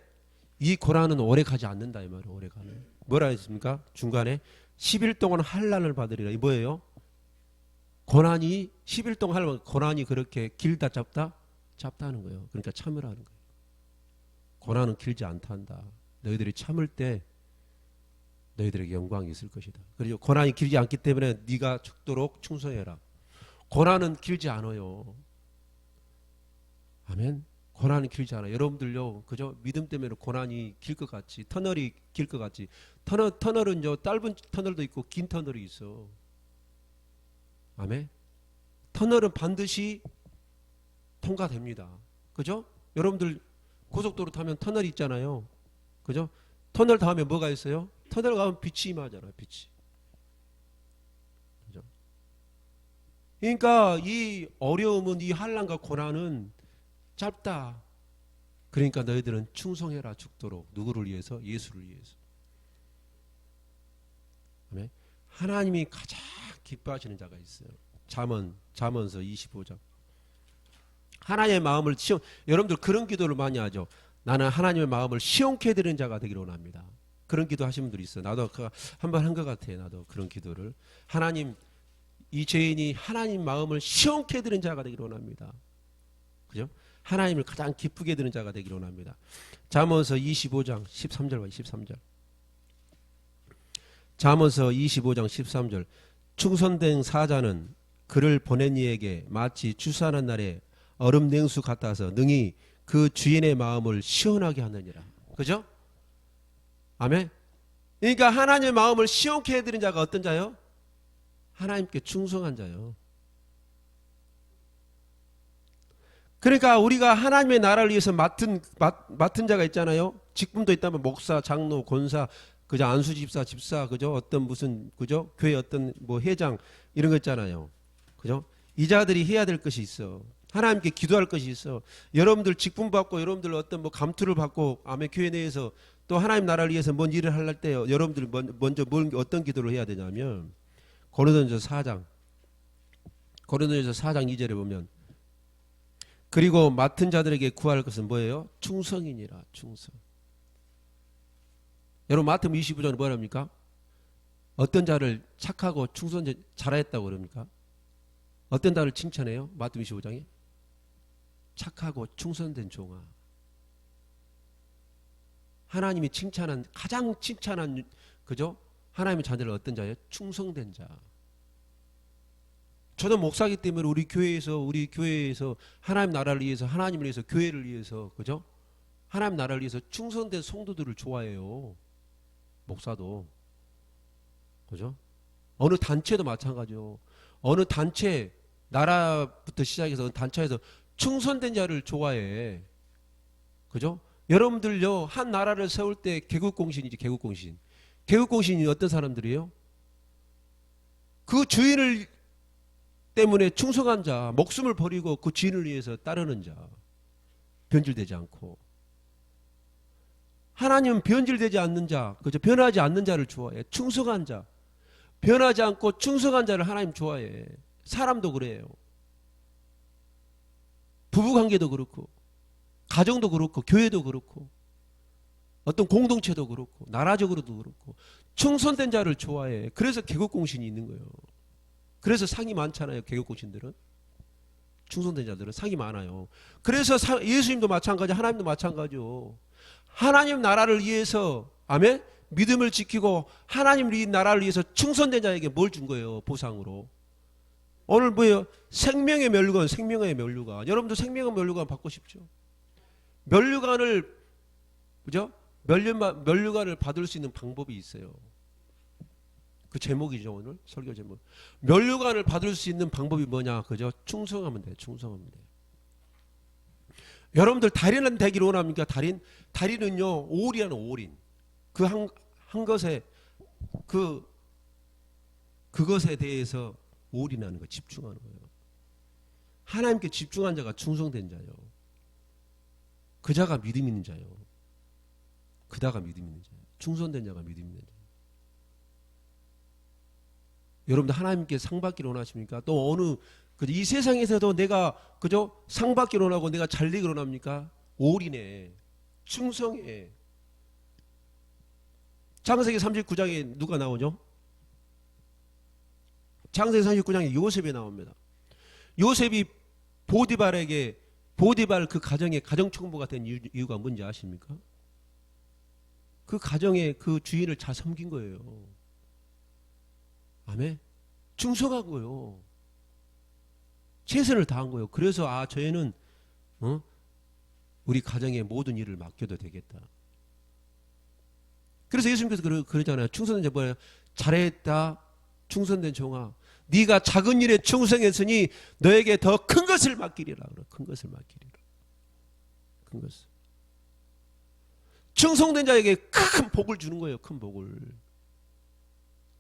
이 고난은 오래 가지 않는다 이 말이에요. 오래 가는. 뭐라 했습니까? 중간에 10일 동안 환난을 받으리라. 이 뭐예요? 고난이 10일 동안 하려면 고난이 그렇게 길다 짧다? 짧다는 거예요. 그러니까 참으라는 거예요. 고난은 길지 않단다. 너희들이 참을 때 너희들에게 영광이 있을 것이다. 그리고 고난이 길지 않기 때문에 네가 죽도록 충성해라. 고난은 길지 않아요. 아멘. 고난은 길지 않아요. 여러분들요, 그죠? 믿음 때문에 고난이 길 것 같이, 터널이 길 것 같이. 터널은 짧은 터널도 있고 긴 터널이 있어. 아멘. 터널은 반드시 통과됩니다. 그죠? 여러분들 고속도로 타면 터널이 있잖아요. 그죠? 터널 다음에 뭐가 있어요? 터널 가면 빛이 임하잖아요. 빛이. 그죠? 그러니까 이 어려움은, 이 환난과 고난은 짧다. 그러니까 너희들은 충성해라 죽도록. 누구를 위해서? 예수를 위해서. 아멘. 하나님이 가장 기뻐하시는 자가 있어요. 잠언서 25장. 하나님의 마음을 여러분들 그런 기도를 많이 하죠. 나는 하나님의 마음을 시원케 해드리는 자가 되기를 원합니다. 그런 기도 하시는 분들이 있어요. 나도 한번 한 것 같아요. 나도 그런 기도를. 하나님, 이 죄인이 하나님 마음을 시원케 해드리는 자가 되기를 원합니다. 그죠? 하나님을 가장 기쁘게 해드리는 자가 되기를 원합니다. 잠언서 25장 13절과 13절. 잠언서 25장 13절. 충성된 사자는 그를 보낸 이에게 마치 추수하는 날에 얼음 냉수 같아서 능히 그 주인의 마음을 시원하게 하느니라. 그죠? 아멘. 그러니까 하나님의 마음을 시원케 해드린 자가 어떤 자요? 하나님께 충성한 자요. 그러니까 우리가 하나님의 나라를 위해서 맡은 자가 있잖아요. 직분도 있다면 목사, 장로, 권사, 그죠? 안수집사, 집사, 그죠? 어떤 무슨, 그죠? 교회 어떤 뭐 회장 이런 거 있잖아요. 그죠? 이 자들이 해야 될 것이 있어. 하나님께 기도할 것이 있어. 여러분들 직분 받고 여러분들 어떤 뭐 감투를 받고 아멘 교회 내에서 또 하나님 나라를 위해서 뭔 일을 할 때요. 여러분들 먼저 어떤 기도를 해야 되냐면 고린도전서 4장 2절에 보면 그리고 맡은 자들에게 구할 것은 뭐예요? 충성이니라. 충성. 여러분 마태복음 25장은 뭐랍니까? 어떤 자를 착하고 충성 잘했다고 그럽니까? 어떤 자를 칭찬해요? 마태복음 25장에 착하고 충성된 종아. 하나님이 가장 칭찬한 그죠? 하나님의 자녀를 어떤 자예요? 충성된 자. 저도 목사기 때문에 우리 교회에서 하나님 나라를 위해서, 하나님을 위해서, 교회를 위해서, 그죠? 하나님 나라를 위해서 충성된 성도들을 좋아해요. 목사도. 그죠? 어느 단체도 마찬가지요. 어느 단체, 나라부터 시작해서 어느 단체에서 충성된 자를 좋아해. 그죠? 여러분들요, 한 나라를 세울 때 개국공신이지, 개국공신. 개국공신이 어떤 사람들이에요? 그 주인을 때문에 충성한 자, 목숨을 버리고 그 주인을 위해서 따르는 자, 변질되지 않고. 하나님은 변질되지 않는 자, 그죠? 변하지 않는 자를 좋아해. 충성한 자, 변하지 않고 충성한 자를 하나님 좋아해. 사람도 그래요. 부부관계도 그렇고, 가정도 그렇고, 교회도 그렇고, 어떤 공동체도 그렇고, 나라적으로도 그렇고, 충성된 자를 좋아해. 그래서 개국공신이 있는 거예요. 그래서 상이 많잖아요. 개국공신들은. 충성된 자들은 상이 많아요. 그래서 예수님도 마찬가지, 하나님도 마찬가지요. 하나님 나라를 위해서, 아멘? 믿음을 지키고 하나님 나라를 위해서 충성된 자에게 뭘 준 거예요? 보상으로. 오늘 뭐예요? 생명의 면류관, 생명의 면류관. 여러분도 생명의 면류관 받고 싶죠? 면류관을, 그죠? 면류관을 받을 수 있는 방법이 있어요. 그 제목이죠. 오늘 설교 제목. 면류관을 받을 수 있는 방법이 뭐냐? 그죠? 충성하면 돼요. 충성하면 돼요. 여러분들 달인은 되기를 원합니까? 달인은요, 올이라는 올인. 그 한 것에 그것에 대해서 올인하는 거, 집중하는 거예요. 하나님께 집중한 자가 충성된 자요. 그 자가 믿음 있는 자요. 그다가 믿음 있는 자요. 충성된 자가 믿음 있는 자요. 여러분들 하나님께 상 받기를 원하십니까? 또 어느 이 세상에서도 내가 그저 상 받기를 원하고 내가 잘 되기를 원합니까? 올인해. 충성해. 창세기 39장에 누가 나오죠? 창세기 39장에 요셉이 나옵니다. 요셉이 보디발 그 가정의 가정총무가 된 이유가 뭔지 아십니까? 그 가정의 그 주인을 잘 섬긴 거예요. 아멘. 충성하고요. 최선을 다한 거예요. 그래서 저희는 우리 가정의 모든 일을 맡겨도 되겠다. 그래서 예수님께서 그러잖아요. 충성된 자 뭐예요? 잘했다. 충성된 종아. 네가 작은 일에 충성했으니 너에게 더 큰 것을 맡기리라. 큰 것을 맡기리라. 큰 것을. 충성된 자에게 큰 복을 주는 거예요. 큰 복을.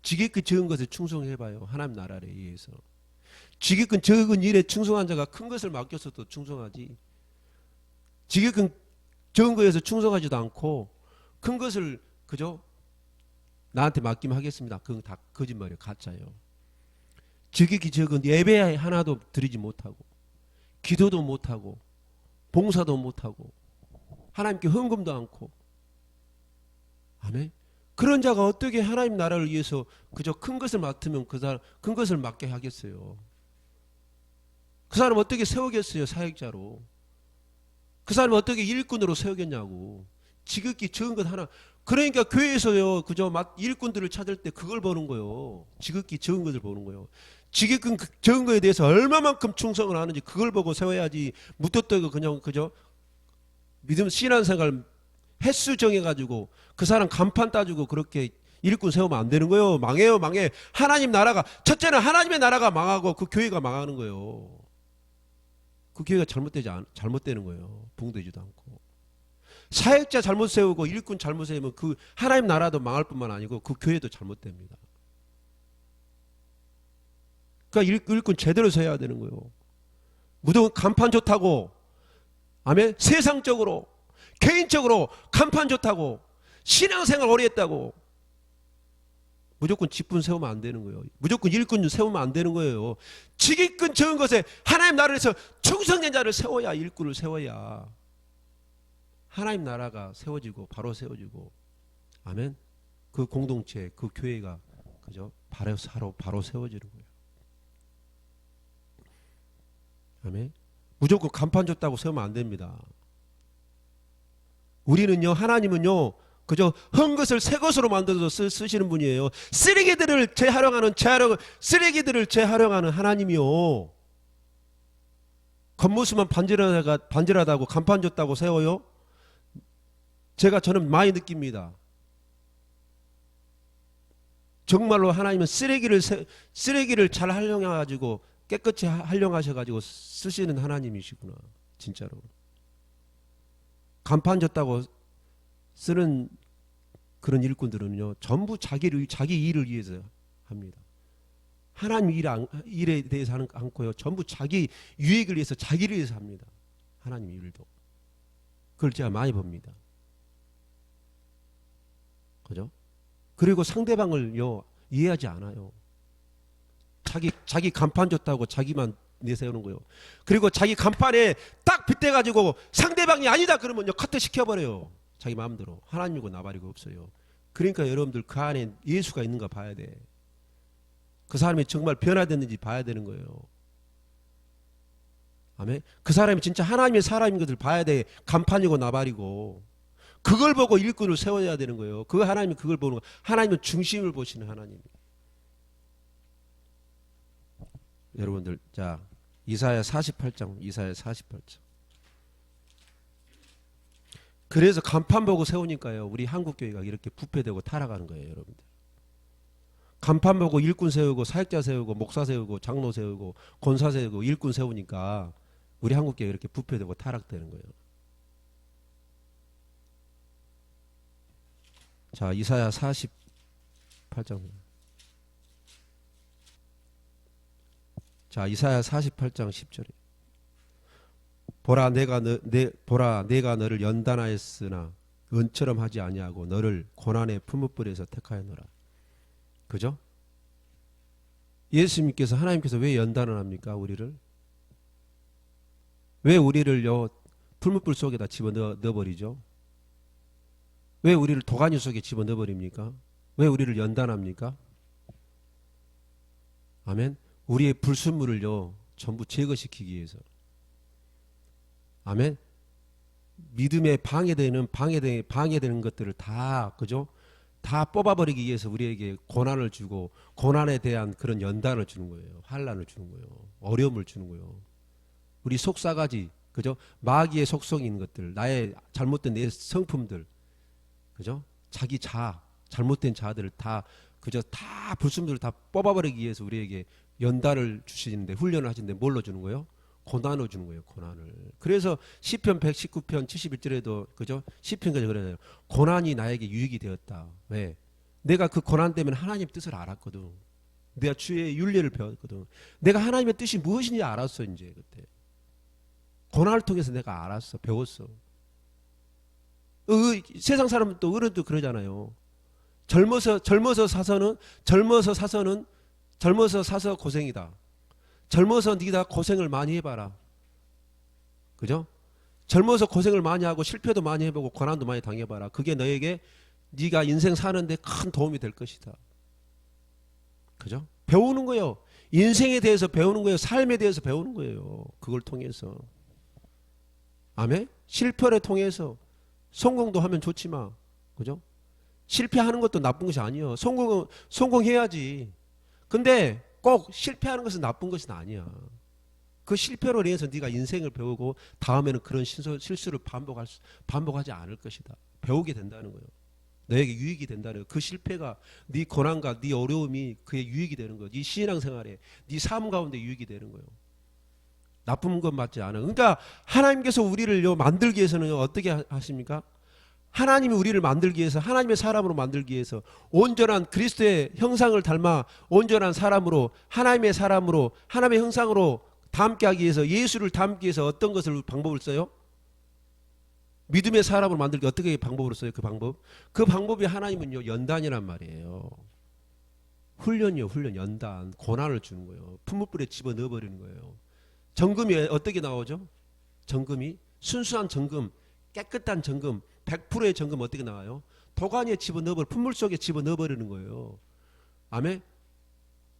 지극히 적은 것에 충성해봐요. 하나님 나라를 위해서. 지극히 적은 일에 충성한 자가 큰 것을 맡겨서도 충성하지. 지극히 적은 것에서 충성하지도 않고 큰 것을 그죠? 나한테 맡기면 하겠습니다. 그건 다 거짓말이에요. 가짜예요. 지극히 적은 예배 하나도 드리지 못하고 기도도 못하고 봉사도 못하고 하나님께 헌금도 않고 아멘. 그런 자가 어떻게 하나님 나라를 위해서 그저 큰 것을 맡으면 그 사람 큰 것을 맡게 하겠어요. 그 사람 어떻게 세우겠어요? 사역자로. 그 사람 어떻게 일꾼으로 세우겠냐고. 지극히 적은 것 하나. 그러니까 교회에서요 그저 일꾼들을 찾을 때 그걸 보는 거예요. 지극히 적은 것을 보는 거예요. 지극히 적은 것에 대해서 얼마만큼 충성을 하는지 그걸 보고 세워야지. 묻었다고 그냥 그저 믿음 신앙생활 횟수 정해가지고 그 사람 간판 따주고 그렇게 일꾼 세우면 안 되는 거예요. 망해요, 망해. 하나님 나라가 첫째는 하나님의 나라가 망하고 그 교회가 망하는 거예요. 그 교회가 잘못되는 거예요. 붕되지도 않고. 사역자 잘못 세우고 일꾼 잘못 세우면 그 하나님 나라도 망할 뿐만 아니고 그 교회도 잘못됩니다. 그러니까 일꾼 제대로 세워야 되는 거예요. 무조건 간판 좋다고, 아멘. 세상적으로, 개인적으로 간판 좋다고, 신앙생활 오래 했다고 무조건 직분 세우면 안 되는 거예요. 무조건 일꾼 세우면 안 되는 거예요. 지기꾼 적은 것에 하나님 나라에서 충성된 자를 세워야, 일꾼을 세워야 하나님 나라가 세워지고 바로 세워지고, 아멘. 그 공동체, 그 교회가 그죠? 바로 세워지는 거예요. 아멘. 무조건 간판 줬다고 세우면 안 됩니다. 우리는요, 하나님은요, 그저 헌 것을 새 것으로 만들어서 쓰시는 분이에요. 쓰레기들을 재활용하는 하나님이요. 겉모습만 반질하다고 간판 줬다고 세워요? 저는 많이 느낍니다. 정말로 하나님은 쓰레기를 잘 활용해가지고 깨끗이 활용하셔가지고 쓰시는 하나님이시구나. 진짜로. 간판 줬다고 쓰는 그런 일꾼들은요, 전부 자기 일을 위해서 합니다. 하나님 일에 대해서 하는 않고요, 전부 자기 유익을 위해서, 자기를 위해서 합니다. 하나님 일도. 그걸 제가 많이 봅니다. 그죠? 그리고 상대방을요, 이해하지 않아요. 자기 간판 줬다고 자기만 내세우는 거예요. 그리고 자기 간판에 딱 빗대가지고 상대방이 아니다 그러면요, 커트 시켜버려요. 자기 마음대로. 하나님이고 나발이고 없어요. 그러니까 여러분들 그 안에 예수가 있는가 봐야 돼. 그 사람이 정말 변화됐는지 봐야 되는 거예요. 아멘. 그 사람이 진짜 하나님의 사람인 것을 봐야 돼. 간판이고 나발이고. 그걸 보고 일꾼을 세워야 되는 거예요. 그 하나님이 그걸 보는 거예요. 하나님은 중심을 보시는 하나님이에요. 여러분들, 자, 이사야 48장. 그래서 간판 보고 세우니까요, 우리 한국교회가 이렇게 부패되고 타락하는 거예요, 여러분들. 간판 보고 일꾼 세우고 사역자 세우고 목사 세우고 장로 세우고 권사 세우고 일꾼 세우니까 우리 한국교회 이렇게 부패되고 타락되는 거예요. 자, 이사야 48장. 자, 이사야 48장 10절에 보라 내가 너를 연단하였으나 은처럼 하지 아니하고 너를 고난의 풀무불에서 택하였노라. 그죠? 예수님께서 하나님께서 왜 연단을 합니까? 우리를 왜 우리를요 풀무불 속에다 집어넣어버리죠? 왜 우리를 도가니 속에 집어넣어버립니까? 왜 우리를 연단합니까? 아멘. 우리의 불순물을요 전부 제거시키기 위해서. 아멘. 믿음에 방해되는 것들을 다, 그죠? 다 뽑아버리기 위해서 우리에게 고난을 주고 고난에 대한 그런 연단을 주는 거예요. 환난을 주는 거예요. 어려움을 주는 거예요. 우리 속사가지, 그죠? 마귀의 속성이 있는 것들, 나의 잘못된 내 성품들, 그죠? 자기 잘못된 자들을 다, 그죠? 다 불순물을 다 뽑아버리기 위해서 우리에게 연단을 주시는데, 훈련을 하시는데 뭘로 주는 거예요? 고난을 주는 거예요. 고난을. 그래서 시편 119편 71절에도, 그죠? 시편까지 그래요. 고난이 나에게 유익이 되었다. 왜? 내가 그 고난 때문에 하나님 뜻을 알았거든. 내가 주의 윤례를 배웠거든. 내가 하나님의 뜻이 무엇인지 알았어. 이제 그때 고난을 통해서 내가 알았어. 배웠어. 세상 사람은 또 어른도 그러잖아요. 젊어서 사서 고생이다. 젊어서 네가 고생을 많이 해봐라. 그죠? 젊어서 고생을 많이 하고 실패도 많이 해보고 고난도 많이 당해봐라. 그게 너에게 네가 인생 사는데 큰 도움이 될 것이다. 그죠? 배우는 거예요. 인생에 대해서 배우는 거예요. 삶에 대해서 배우는 거예요. 그걸 통해서. 아멘? 실패를 통해서 성공도 하면 좋지만, 그죠? 실패하는 것도 나쁜 것이 아니에요. 성공해야지. 근데 꼭 실패하는 것은 나쁜 것은 아니야. 그 실패로 인해서 네가 인생을 배우고 다음에는 그런 실수를 반복하지 않을 것이다. 배우게 된다는 거예요. 너에게 유익이 된다는 거예요. 그 실패가 네 고난과 네 어려움이 그의 유익이 되는 거예요. 네 신앙생활에, 네 삶 가운데 유익이 되는 거예요. 나쁜 것 맞지 않아. 그러니까 하나님께서 우리를 만들기 위해서는 어떻게 하십니까? 하나님이 우리를 만들기 위해서, 하나님의 사람으로 만들기 위해서 온전한 그리스도의 형상을 닮아 온전한 사람으로, 하나님의 사람으로, 하나님의 형상으로 닮게 하기 위해서, 예수를 닮기 위해서 어떤 것을 방법을 써요? 믿음의 사람으로 만들기 어떻게 방법으로 써요? 그 방법이 하나님은요 연단이란 말이에요. 훈련이요. 훈련. 연단. 고난을 주는 거예요. 풀무불에 집어넣어버리는 거예요. 정금이 어떻게 나오죠? 정금이 순수한 정금, 깨끗한 정금, 100%의 정금 어떻게 나와요? 도가니에 집어넣어버려, 풀물 속에 집어넣어버리는 거예요. 아멘?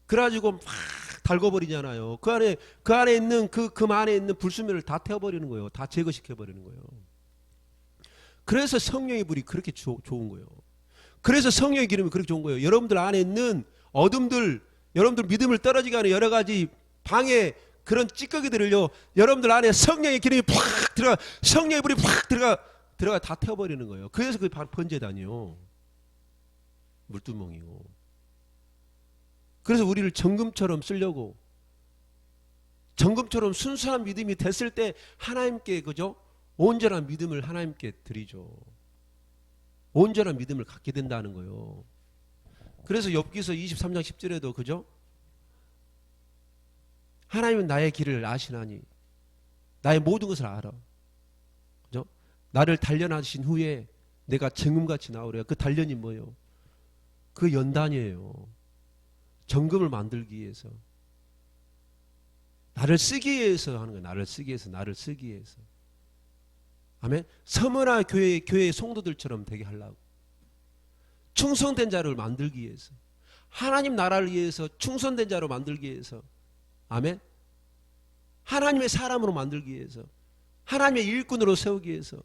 그래가지고 막 달궈버리잖아요. 그 안에 있는 그 금 안에 있는 불순물을 다 태워버리는 거예요. 다 제거시켜버리는 거예요. 그래서 성령의 불이 그렇게 좋은 거예요. 그래서 성령의 기름이 그렇게 좋은 거예요. 여러분들 안에 있는 어둠들, 여러분들 믿음을 떨어지게 하는 여러 가지 방해, 그런 찌꺼기들을요, 여러분들 안에 성령의 기름이 팍 들어가, 성령의 불이 팍 들어가 다 태워버리는 거예요. 그래서 그게 바로 번제단이요. 물두멍이고. 그래서 우리를 정금처럼 쓰려고, 정금처럼 순수한 믿음이 됐을 때 하나님께, 그죠? 온전한 믿음을 하나님께 드리죠. 온전한 믿음을 갖게 된다는 거예요. 그래서 욥기서 23장 10절에도, 그죠? 하나님은 나의 길을 아시나니 나의 모든 것을 알아. 그죠? 나를 단련하신 후에 내가 정금같이 나오래요. 그 단련이 뭐예요? 그 연단이에요. 정금을 만들기 위해서. 나를 쓰기 위해서 하는 거예요. 나를 쓰기 위해서. 아멘. 서머나 교회의 성도들처럼 되게 하려고. 충성된 자를 만들기 위해서. 하나님 나라를 위해서 충성된 자로 만들기 위해서. 아멘. 하나님의 사람으로 만들기 위해서, 하나님의 일꾼으로 세우기 위해서,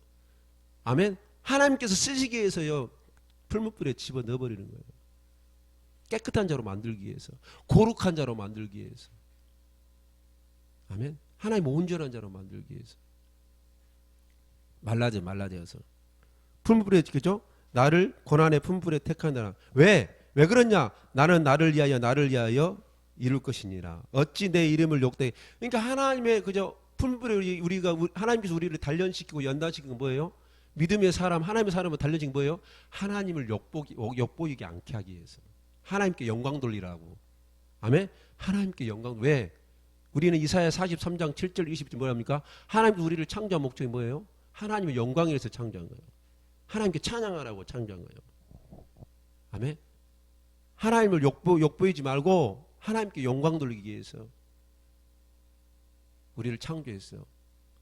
아멘. 하나님께서 쓰시기 위해서요 풀무불에 집어넣어버리는 거예요. 깨끗한 자로 만들기 위해서, 거룩한 자로 만들기 위해서, 아멘. 하나님 온전한 자로 만들기 위해서. 말라져서 풀무불에, 그죠? 나를 고난의 풀무불에 택한다. 왜? 왜 그러냐? 나는 나를 위하여 이룰 것이니라. 어찌 내 이름을 욕되게. 그러니까 하나님의 그저 품불에 우리가 하나님께서 우리를 단련시키고 연단시키는 건 뭐예요? 믿음의 사람, 하나님의 사람을 단련시킨 뭐예요? 하나님을 욕보이게 않게 하기 위해서. 하나님께 영광 돌리라고. 아멘? 하나님께 영광. 왜? 우리는 이사야 43장 7절 20절 뭐랍니까? 하나님께서 우리를 창조한 목적이 뭐예요? 하나님의 영광을 위해서 창조한 거예요. 하나님께 찬양하라고 창조한 거예요. 아멘? 하나님을 욕보이지 말고 하나님께 영광 돌리기 위해서 우리를 창조했어요.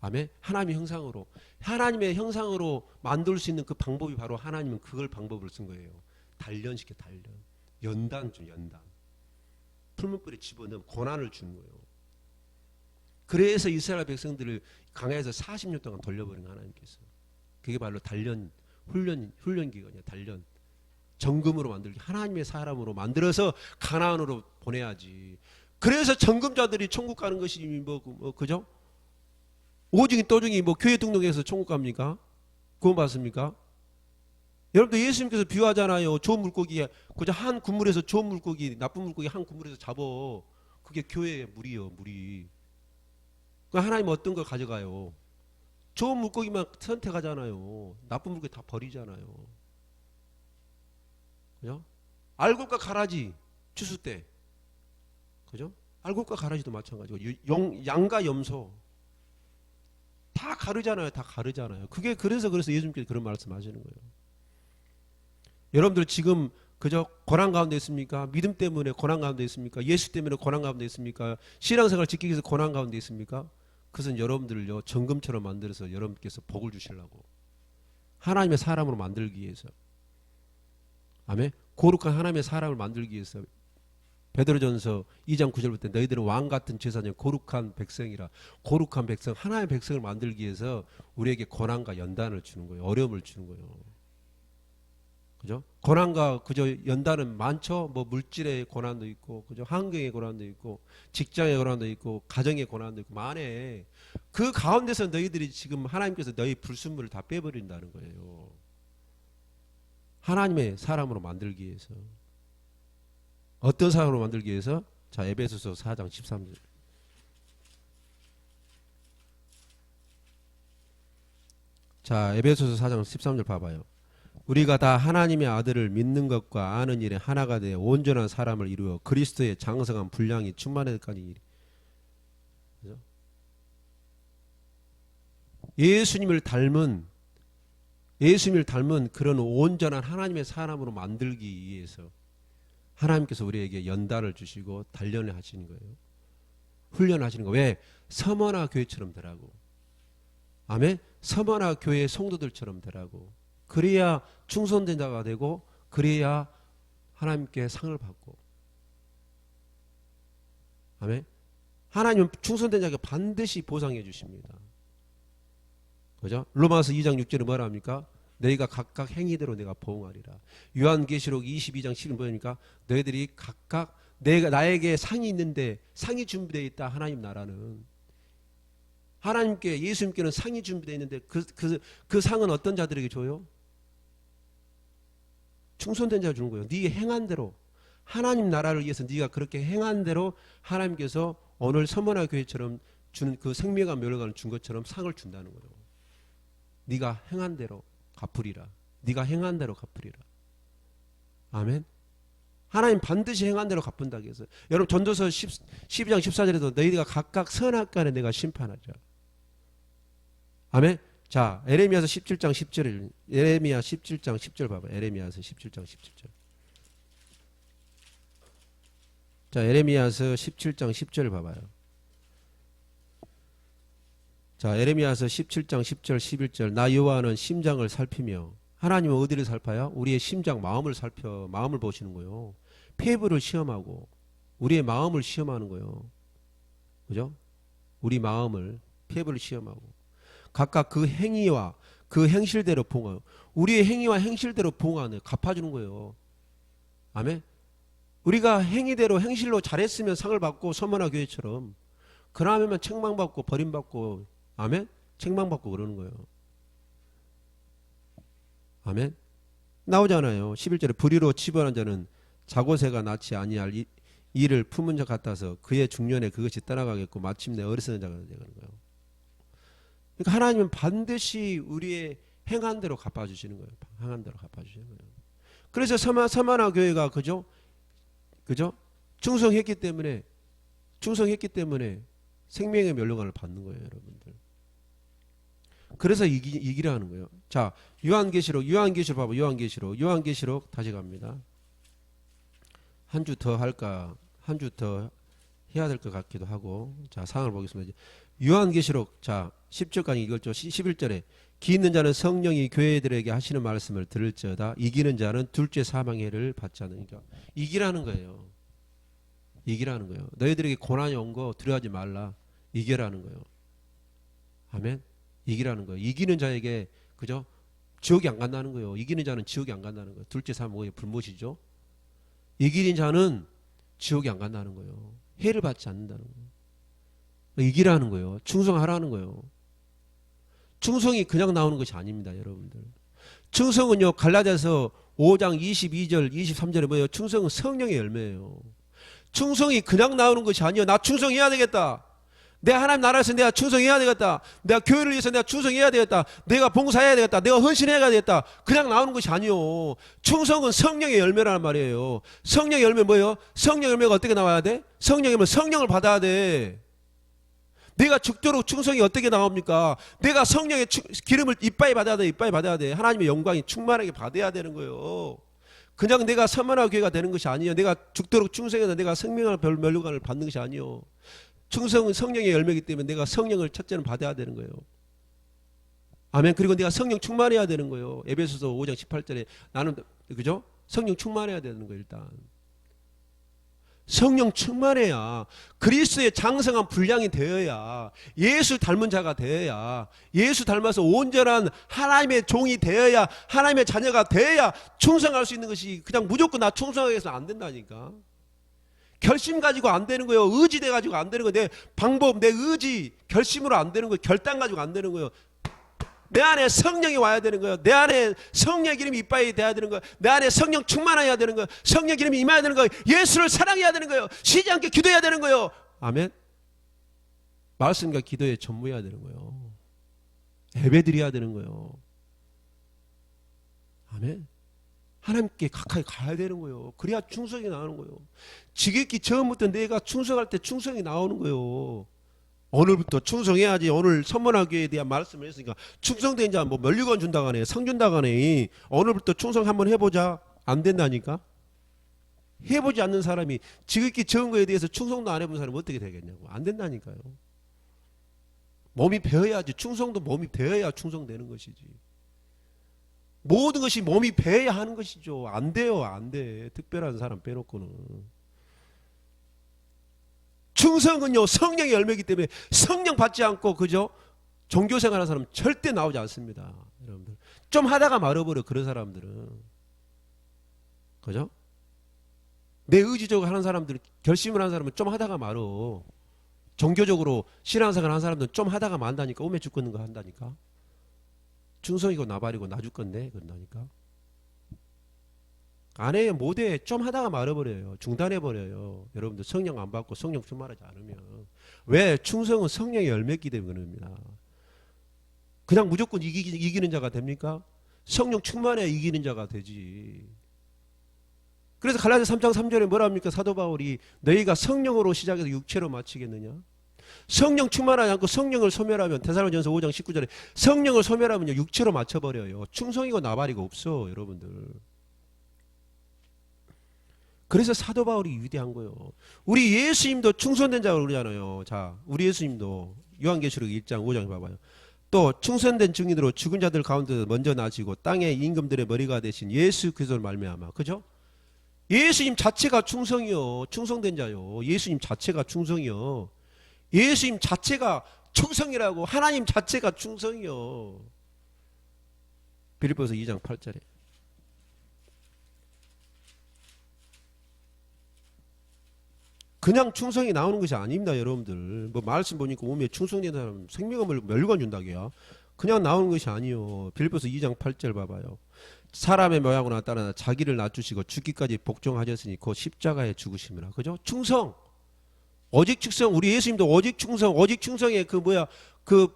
아멘? 하나님의 형상으로. 하나님의 형상으로 만들 수 있는 그 방법이 바로 하나님은 그걸 방법을 쓴 거예요. 단련시켜 단련. 연단 중 연단. 풀무불에 집어넣으면 고난을 주는 거예요. 그래서 이스라엘 백성들을 강야에서 40년 동안 돌려버린 하나님께서. 그게 바로 단련, 훈련 기간이야. 단련. 정금으로 만들기. 하나님의 사람으로 만들어서 가나안으로 보내야지. 그래서 정금자들이 천국 가는 것이 그죠? 오중이 또중이 교회 등록해서 천국 갑니까? 구원 받습니까? 여러분들 예수님께서 비유하잖아요. 좋은 물고기, 그저 한 그물에서 좋은 물고기, 나쁜 물고기 한 그물에서 잡어. 그게 교회의 물이요, 물이. 하나님 어떤 걸 가져가요? 좋은 물고기만 선택하잖아요. 나쁜 물고기 다 버리잖아요. 그죠? 알곡과 가라지 추수 때, 그죠? 알곡과 가라지도 마찬가지고 양과 염소 다 가르잖아요. 다 가르잖아요. 그게 그래서 예수님께서 그런 말씀하시는 거예요. 여러분들 지금 그저 고난 가운데 있습니까? 믿음 때문에 고난 가운데 있습니까? 예수 때문에 고난 가운데 있습니까? 신앙생활 지키기 위해서 고난 가운데 있습니까? 그것은 여러분들을요 정금처럼 만들어서 여러분께서 복을 주시려고 하나님의 사람으로 만들기 위해서. 아멘. 거룩한 하나님의 사람을 만들기 위해서. 베드로전서 2장 9절부터 너희들은 왕 같은 제사장 거룩한 백성이라. 거룩한 백성, 하나님의 백성을 만들기 위해서 우리에게 고난과 연단을 주는 거예요. 어려움을 주는 거예요. 그죠? 고난과 그저 연단은 많죠. 물질의 고난도 있고, 그죠? 환경의 고난도 있고, 직장의 고난도 있고, 가정의 고난도 있고, 많네. 그 가운데서 너희들이 지금 하나님께서 너희 불순물을 다 빼버린다는 거예요. 하나님의 사람으로 만들기 위해서. 어떤 사람으로 만들기 위해서? 자, 에베소서 4장 13절. 자, 에베소서 4장 13절 봐봐요. 우리가 다 하나님의 아들을 믿는 것과 아는 일에 하나가 되어 온전한 사람을 이루어 그리스도의 장성한 분량이 충만하기까지. 예수님을 닮은 그런 온전한 하나님의 사람으로 만들기 위해서 하나님께서 우리에게 연단을 주시고 단련을 하시는 거예요. 훈련하시는 거예요. 왜? 서머나 교회처럼 되라고. 아멘. 서머나 교회 성도들처럼 되라고. 그래야 충성된 자가 되고 그래야 하나님께 상을 받고. 아멘. 하나님은 충성된 자에게 반드시 보상해 주십니다. 그죠? 로마서 2장 6절에 뭐라 합니까? 너희가 각각 행위대로 내가 보응하리라. 요한계시록 22장 10절 뭐입니까? 너희들이 각각 나에게 상이 있는데 상이 준비되어 있다. 하나님 나라는. 하나님께 예수님께는 상이 준비되어 있는데 그 상은 어떤 자들에게 줘요? 충성된 자 주는 거예요. 네 행한 대로 하나님 나라를 위해서 네가 그렇게 행한 대로 하나님께서 오늘 서머나 교회처럼 주는 그 생명과 멸관을 준 것처럼 상을 준다는 거예요. 네가 행한 대로 갚으리라. 네가 행한 대로 갚으리라. 아멘. 하나님 반드시 행한 대로 갚는다고 해서. 여러분 전도서 12장 14절에도 너희가 각각 선악간에 내가 심판하자. 아멘. 자, 에레미야서 17장 10절. 에레미야 17장 10절 봐봐. 에레미야서 17장 17절. 자, 에레미야서 17장 10절 봐봐요. 자, 에레미야서 17장 10절 11절. 나 여호와는 심장을 살피며. 하나님은 어디를 살파요? 우리의 심장 마음을 살펴. 마음을 보시는 거예요. 폐부를 시험하고 우리의 마음을 시험하는 거예요. 그죠? 우리 마음을 폐부를 시험하고 각각 그 행위와 그 행실대로 봉하여. 우리의 행위와 행실대로 봉하는 갚아주는 거예요. 아멘. 우리가 행위대로 행실로 잘했으면 상을 받고 서머나 교회처럼 그러면 책망받고 버림받고 아멘? 책망받고 그러는 거예요. 아멘? 나오잖아요. 11절에 불의로 치부하는 자는 자고새가 낳지 아니할 이를 품은 자 같아서 그의 중년에 그것이 떠나가겠고 마침내 어리석은 자가 되는 거예요. 그러니까 하나님은 반드시 우리의 행한 대로 갚아주시는 거예요. 행한 대로 갚아주시는 거예요. 그래서 서만화 교회가 그죠? 충성했기 때문에 생명의 멸류관을 받는 거예요, 여러분들. 그래서 이기라는 거예요. 자, 요한계시록 봐봐. 요한계시록 다시 갑니다. 한 주 더 할까? 한 주 더 해야 될 것 같기도 하고. 자, 상황을 보겠습니다. 요한계시록 자 10절까지 읽었죠. 11절에 기 있는 자는 성령이 교회들에게 하시는 말씀을 들을지어다. 이기는 자는 둘째 사망의 해를 받지 않으니까. 이기라는 거예요. 이기라는 거예요. 너희들에게 고난이 온 거 두려워하지 말라. 이겨라는 거예요. 아멘. 이기라는 거예요. 이기는 자에게 그죠? 지옥이 안 간다는 거예요. 이기는 자는 지옥이 안 간다는 거예요. 둘째 사망의 불못이죠. 이기는 자는 지옥이 안 간다는 거예요. 해를 받지 않는다는 거예요. 이기라는 거예요. 충성하라는 거예요. 충성이 그냥 나오는 것이 아닙니다, 여러분들. 충성은요, 갈라디아서 5장 22절, 23절에 뭐예요? 충성은 성령의 열매예요. 충성이 그냥 나오는 것이 아니에요. 나 충성해야 되겠다. 내 하나님 나라에서 내가 충성해야 되겠다. 내가 교회를 위해서 내가 충성해야 되겠다. 내가 봉사해야 되겠다. 내가 헌신해야 되겠다. 그냥 나오는 것이 아니요. 충성은 성령의 열매라는 말이에요. 성령의 열매 뭐예요? 성령의 열매가 어떻게 나와야 돼? 성령의 열매, 성령을 받아야 돼. 내가 죽도록 충성이 어떻게 나옵니까? 내가 성령의 기름을 이빠이 받아야 돼. 이빠이 받아야 돼. 하나님의 영광이 충만하게 받아야 되는 거예요. 그냥 내가 서만화 교회가 되는 것이 아니에요. 내가 죽도록 충성해서 내가 생명의 멸류관을 받는 것이 아니에요. 충성은 성령의 열매이기 때문에 내가 성령을 첫째는 받아야 되는 거예요. 아멘. 그리고 내가 성령 충만해야 되는 거예요. 에베소서 5장 18절에 나는 그죠? 성령 충만해야 되는 거예요. 일단 성령 충만해야 그리스도의 장성한 분량이 되어야 예수 닮은 자가 되어야 예수 닮아서 온전한 하나님의 종이 되어야 하나님의 자녀가 되어야 충성할 수 있는 것이 그냥 무조건 나 충성하게 해서 안 된다니까. 결심 가지고 안 되는 거예요. 의지돼 가지고 안 되는 거예요. 내 방법, 내 의지, 결심으로 안 되는 거예요. 결단 가지고 안 되는 거예요. 내 안에 성령이 와야 되는 거예요. 내 안에 성령의 기름이 이빠이 돼야 되는 거예요. 내 안에 성령 충만해야 되는 거예요. 성령 기름이 임해야 되는 거예요. 예수를 사랑해야 되는 거예요. 쉬지 않게 기도해야 되는 거예요. 아멘. 말씀과 기도에 전무해야 되는 거예요. 예배드려야 되는 거예요. 아멘. 하나님께 가까이 가야 되는 거예요. 그래야 충성이 나오는 거예요. 지극히 처음부터 내가 충성할 때 충성이 나오는 거예요. 오늘부터 충성해야지. 오늘 선문화교회에 대한 말씀을 했으니까 충성된 자 뭐 멸류관 준다고 하네, 상 준다고 하네. 오늘부터 충성 한번 해보자. 안 된다니까. 해보지 않는 사람이 지극히 적은 거에 대해서 충성도 안 해본 사람이 어떻게 되겠냐고. 안 된다니까요. 몸이 배어야지. 충성도 몸이 배어야 충성되는 것이지. 모든 것이 몸이 배어야 하는 것이죠. 안 돼요. 안 돼. 특별한 사람 빼놓고는. 충성은요, 성령의 열매이기 때문에 성령 받지 않고 그죠? 종교생활하는 사람은 절대 나오지 않습니다. 여러분들 좀 하다가 말아버려. 그런 사람들은 그죠? 내 의지적으로 하는 사람들, 결심을 하는 사람은 좀 하다가 말어. 종교적으로 신앙생활 하는 사람들은 좀 하다가 만다니까. 오메 죽겠는 거 한다니까. 충성이고 나발이고 나 죽건데 그런다니까. 안 해요. 못해. 좀 하다가 말아버려요. 중단해버려요. 여러분들 성령 안 받고 성령 충만하지 않으면. 왜? 충성은 성령의 열매이기 때문에 그럽니다. 그냥 무조건 이기는 자가 됩니까? 성령 충만해야 이기는 자가 되지. 그래서 갈라디아서 3장 3절에 뭐라 합니까? 사도 바울이 너희가 성령으로 시작해서 육체로 마치겠느냐? 성령 충만하지 않고 성령을 소멸하면, 데살로니가전서 5장 19절에 성령을 소멸하면요 육체로 맞춰버려요. 충성이고 나발이고 없어 여러분들. 그래서 사도 바울이 위대한 거예요. 우리 예수님도 충성된 자라고 그러잖아요. 자, 우리 예수님도 요한계시록 1장 5장 봐봐요. 또 충성된 증인으로 죽은 자들 가운데 먼저 나시고 땅의 임금들의 머리가 되신 예수 그리스도를 말미암아. 그죠? 예수님 자체가 충성이요. 충성된 자요. 예수님 자체가 충성이요. 예수님 자체가 충성이라고. 하나님 자체가 충성이요. 빌립보서 2장 8절에. 그냥 충성이 나오는 것이 아닙니다, 여러분들. 뭐 말씀 보니까 몸에 충성된 사람 생명을 멸류관 준다고요. 그냥 나오는 것이 아니요. 빌립보서 2장 8절 봐봐요. 사람의 모양으로 나타나 자기를 낮추시고 죽기까지 복종하셨으니 곧 십자가에 죽으심이라. 그죠? 충성. 오직 충성. 우리 예수님도 오직 충성. 오직 충성의 그 뭐야? 그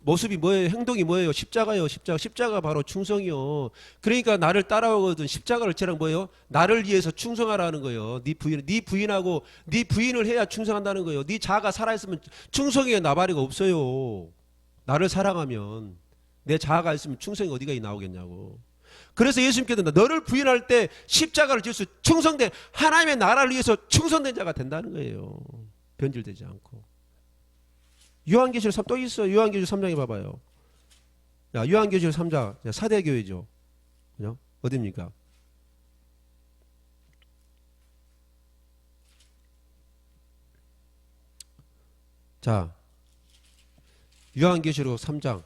모습이 뭐예요? 행동이 뭐예요? 십자가요. 십자가 바로 충성이요. 그러니까 나를 따라오거든 십자가를 지랑 뭐예요? 나를 위해서 충성하라는 거예요. 네 부인하고 네 부인을 해야 충성한다는 거예요. 네 자아가 살아있으면 충성의 나발이가 없어요. 나를 사랑하면 내 자아가 있으면 충성이 어디가 나오겠냐고. 그래서 예수님께서 너를 부인할 때 십자가를 질 수 충성된 하나님의 나라를 위해서 충성된 자가 된다는 거예요. 변질되지 않고. 요한계시록 3, 또 있어요. 요한계시록 3장에 봐봐요. 야, 요한계시록 3장 사대교회죠. 그죠? 어딥니까? 자, 요한계시록 3장.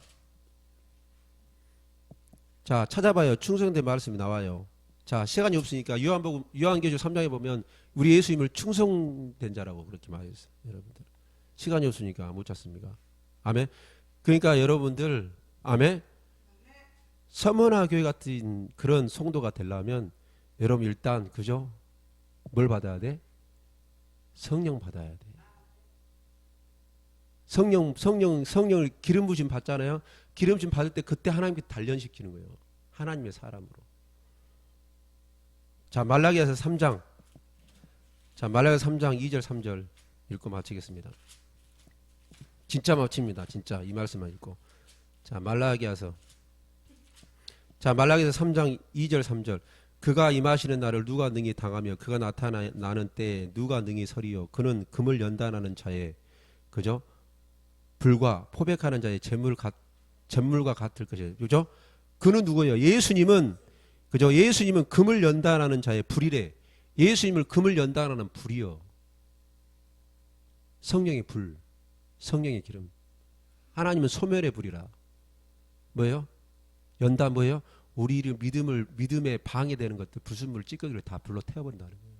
자, 찾아봐요. 충성된 말씀이 나와요. 자, 시간이 없으니까 요한계시록 3장에 보면 우리 예수님을 충성된 자라고 그렇게 말했어요. 여러분들. 시간이 없으니까 못 찾습니까? 아멘. 그러니까 여러분들, 아멘. 서머나 교회 같은 그런 성도가 되려면 여러분 일단 그죠? 뭘 받아야 돼? 성령 받아야 돼. 성령을 기름 부심 받잖아요. 기름 부심 받을 때 그때 하나님께 단련시키는 거예요. 하나님의 사람으로. 자, 말라기야서 3장. 자, 말라기야서 3장 2절 3절 읽고 마치겠습니다. 진짜 마칩니다. 진짜 이 말씀만 읽고. 자, 말라기야서 3장 2절 3절. 그가 임하시는 날을 누가 능히 당하며 그가 나타나는 때에 누가 능히 서리요. 그는 금을 연단하는 자의 그죠? 불과 포백하는 자의 잿물과 같을 것이에요. 그죠? 그는 누구예요? 예수님은 그죠? 예수님은 금을 연단하는 자의 불이래. 예수님을 금을 연단하는 불이요. 성령의 불, 성령의 기름. 하나님은 소멸의 불이라. 뭐예요? 연단 뭐예요? 우리를 믿음에 방해되는 것들, 불순물, 찌꺼기를 다 불로 태워버린다는 거예요.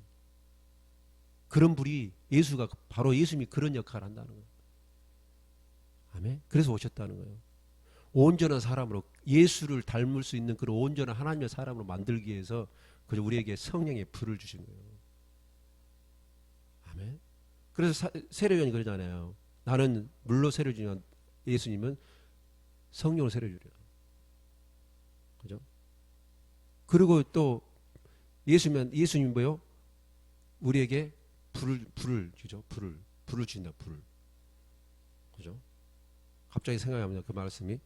그런 불이 예수가 바로 예수님이 그런 역할을 한다는 거예요. 아멘. 그래서 오셨다는 거예요. 온전한 사람으로 예수를 닮을 수 있는 그런 온전한 하나님의 사람으로 만들기 위해서 그저 우리에게 성령의 불을 주신 거예요. 아멘. 그래서 세례요한이 그러잖아요. 나는 물로 세례 주냐 예수님은 성령으로 세례 주리라. 그죠? 그리고 또 예수님 뭐요? 우리에게 불을 주죠. 불을 주신다. 불. 그죠? 갑자기 생각이 납니다. 그 말씀이.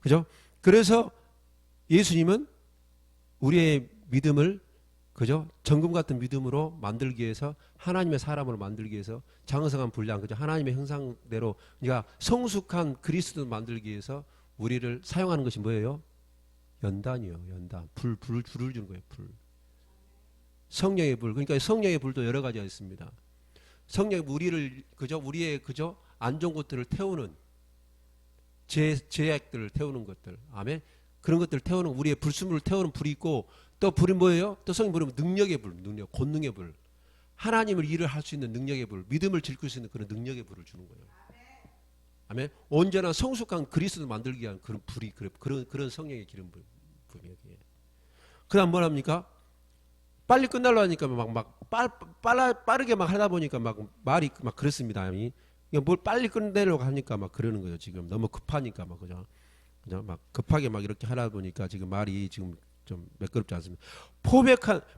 그죠? 그래서 예수님은 우리의 믿음을 그죠? 정금 같은 믿음으로 만들기 위해서 하나님의 사람으로 만들기 위해서 장성한 분량 그죠? 하나님의 형상대로 그러니까 성숙한 그리스도를 만들기 위해서 우리를 사용하는 것이 뭐예요? 연단이요. 연단. 불을 주는 거예요. 불. 성령의 불. 그러니까 성령의 불도 여러 가지가 있습니다. 성령의 우리를 그죠? 우리의 그죠? 안 좋은 것들을 태우는 죄악들을 태우는 것들. 아멘. 그런 것들을 태우는 우리의 불순물을 태우는 불이 있고 또 불이 뭐예요? 또 성령 부르면 능력의 불, 권능의 불. 하나님을 일을 할 수 있는 능력의 불, 믿음을 질킬 수 있는 그런 능력의 불을 주는 거예요. 아멘. 온전한 성숙한 그리스도를 만들기 위한 그런 불이 그런 성령의 기름 불이에요. 그다음 뭘 합니까? 빨리 끝날려 하니까 빠르게 막 하다 보니까 막 말이 막 그렇습니다. 뭘 빨리 끝내려고 하니까 막 그러는 거예요. 지금 너무 급하니까 막 그죠? 막 급하게 막 이렇게 하다 보니까 지금 말이 지금 좀 매끄럽지 않습니다.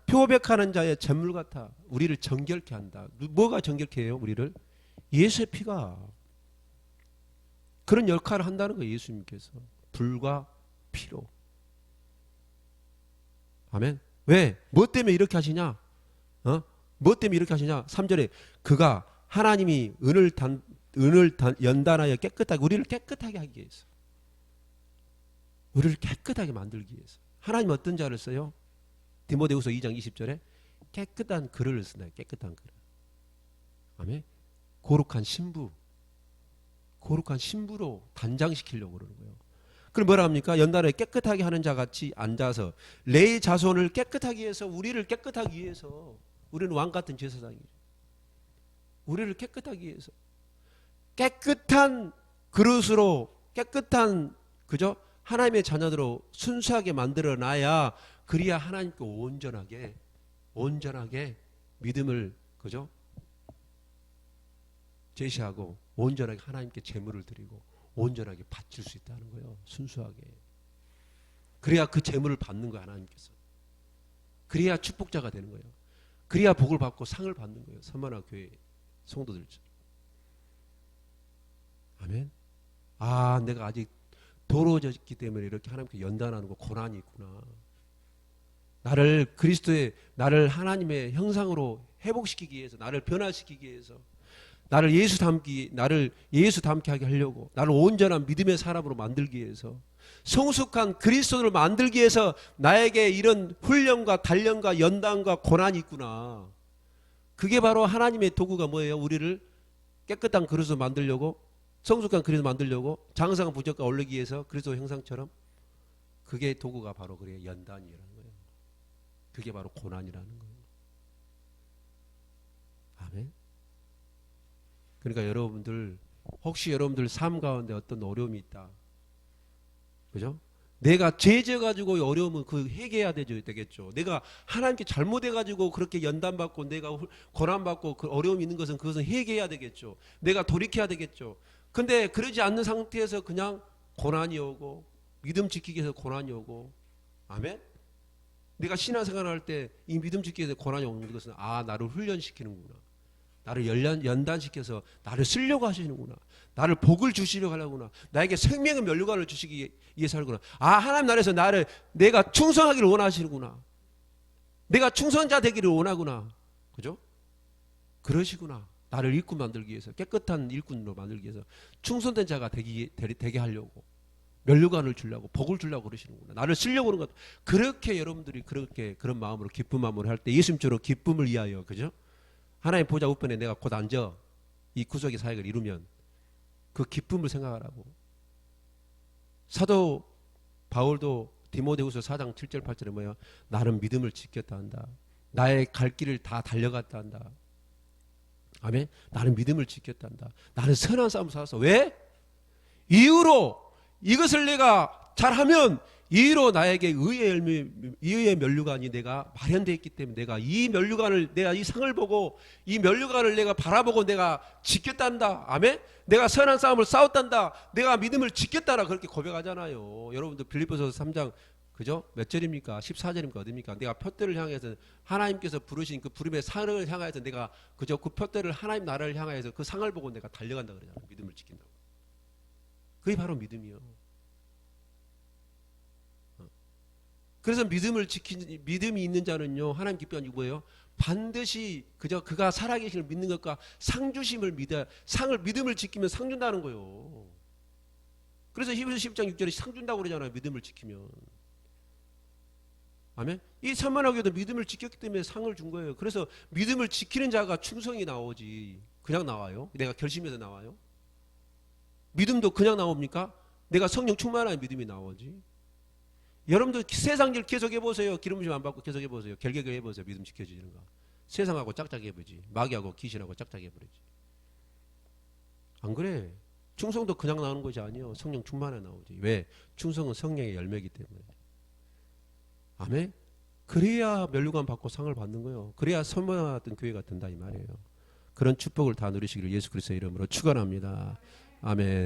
표백하는 자의 잿물 같아 우리를 정결케 한다. 뭐가 정결케 해요? 우리를 예수의 피가 그런 역할을 한다는 거예요. 예수님께서 불과 피로. 아멘. 왜? 뭐 때문에 이렇게 하시냐? 뭐 때문에 이렇게 하시냐? 3절에 그가 하나님이 은을 연단하여 깨끗하게 우리를 깨끗하게 하기 위해서 우리를 깨끗하게 만들기 위해서 하나님 어떤 자를 써요? 디모데후서 2장 20절에 깨끗한 그릇을 쓴다. 깨끗한 그릇. 아멘. 거룩한 신부로 단장시키려고 그러는 거예요. 그럼 뭐라 합니까? 연단을 깨끗하게 하는 자 같이 앉아서 레위 자손을 깨끗하게 해서 우리를 깨끗하기 위해서 우리는 왕 같은 제사장이죠. 우리를 깨끗하기 위해서 깨끗한 그릇으로 깨끗한 그죠? 하나님의 자녀들로 순수하게 만들어 놔야 그래야 하나님께 온전하게 믿음을 그죠? 제시하고 온전하게 하나님께 제물을 드리고 온전하게 바칠 수 있다는 거예요. 순수하게. 그래야 그 제물을 받는 거예요. 하나님께서. 그래야 축복자가 되는 거예요. 그래야 복을 받고 상을 받는 거예요. 선만화 교회 성도들처럼. 아멘. 아, 내가 아직 더러워졌기 때문에 이렇게 하나님께 연단하는 거 고난이 있구나. 나를 하나님의 형상으로 회복시키기 위해서, 나를 변화시키기 위해서, 나를 예수 닮게 하게 하려고, 나를 온전한 믿음의 사람으로 만들기 위해서, 성숙한 그리스도를 만들기 위해서 나에게 이런 훈련과 단련과 연단과 고난이 있구나. 그게 바로 하나님의 도구가 뭐예요? 우리를 깨끗한 그리스도 만들려고, 성숙한 그리스도 만들려고, 장성한 부적과 올리기 위해서 그리스도 형상처럼. 그게 도구가 바로 그래요. 연단이라는 거예요. 그게 바로 고난이라는 거예요. 아멘. 그러니까 여러분들, 혹시 여러분들 삶 가운데 어떤 어려움이 있다, 그죠? 내가 죄져가지고 어려움은 그 회개해야 되겠죠. 내가 하나님께 잘못해가지고 그렇게 연단받고 내가 고난받고 그 어려움이 있는 그것은 회개해야 되겠죠. 내가 돌이켜야 되겠죠. 근데 그러지 않는 상태에서 그냥 고난이 오고, 믿음 지키기 위해서 고난이 오고, 아멘? 내가 신앙생활 할 때 이 믿음 지키기 위해서 고난이 오는 것은, 아, 나를 훈련시키는구나. 나를 연단시켜서 나를 쓰려고 하시는구나. 나를 복을 주시려고 하려구나. 나에게 생명의 면류관을 주시기 위해서 하는구나. 아, 하나님 나라에서 내가 충성하기를 원하시는구나. 내가 충성자 되기를 원하구나. 그죠? 그러시구나. 나를 일꾼 만들기 위해서, 깨끗한 일꾼으로 만들기 위해서, 충성된 자가 되게 하려고, 면류관을 주려고, 복을 주려고 그러시는구나. 나를 쓰려고 그러는 것. 그렇게 여러분들이 그런 마음으로, 기쁜 마음으로 할 때 예수님처럼 기쁨을 위하여, 그죠? 하나님 보좌 우편에 내가 곧 앉아 이 구속의 사역을 이루면 그 기쁨을 생각하라고. 사도 바울도 디모데후서 4장 7절 8절에 뭐야? 나는 믿음을 지켰다 한다. 나의 갈 길을 다 달려갔다 한다. 아멘. 나는 믿음을 지켰다 한다. 나는 선한 싸움 싸웠어. 왜? 이유로 이것을 내가 잘하면 이로 나에게 의의 면류관이 내가 마련되어 있기 때문에 내가 이 면류관을, 내가 이 상을 보고 이 면류관을 내가 바라보고 내가 지켰단다. 아멘. 내가 선한 싸움을 싸웠단다. 내가 믿음을 지켰다라 그렇게 고백하잖아요. 여러분들 빌립보서 3장 그죠? 몇 절입니까? 14절입니까? 어디입니까? 내가 표대를 향해서 하나님께서 부르신 그 부름의 상을 향해서 내가 그저 그 표대를 하나님 나라를 향해서 그 상을 보고 내가 달려간다 그러잖아요. 믿음을 지킨다고. 그게 바로 믿음이요. 그래서 믿음이 있는 자는요, 하나님 기뻐하는 게 뭐예요? 반드시 그저 그가 살아계심을 믿는 것과 상주심을 믿음을 지키면 상 준다는 거예요. 그래서 히브리서 10장 6절에 상 준다고 그러잖아요. 믿음을 지키면. 아멘. 이 천만하게도 믿음을 지켰기 때문에 상을 준 거예요. 그래서 믿음을 지키는 자가 충성이 나오지. 그냥 나와요? 내가 결심해서 나와요? 믿음도 그냥 나옵니까? 내가 성령 충만한 믿음이 나오지. 여러분도 세상 일 계속 해보세요. 기름부심 안 받고 계속 해보세요. 결객을 해보세요. 믿음 지켜지는 거. 세상하고 짝짝이 해보지. 마귀하고 귀신하고 짝짝이 해버리지. 안 그래? 충성도 그냥 나오는 것이 아니에요. 성령 충만해 나오지. 왜? 충성은 성령의 열매이기 때문에. 아멘? 그래야 면류관 받고 상을 받는 거예요. 그래야 선만했던 교회가 된다 이 말이에요. 그런 축복을 다 누리시기를 예수 그리스도의 이름으로 축원합니다. 아멘.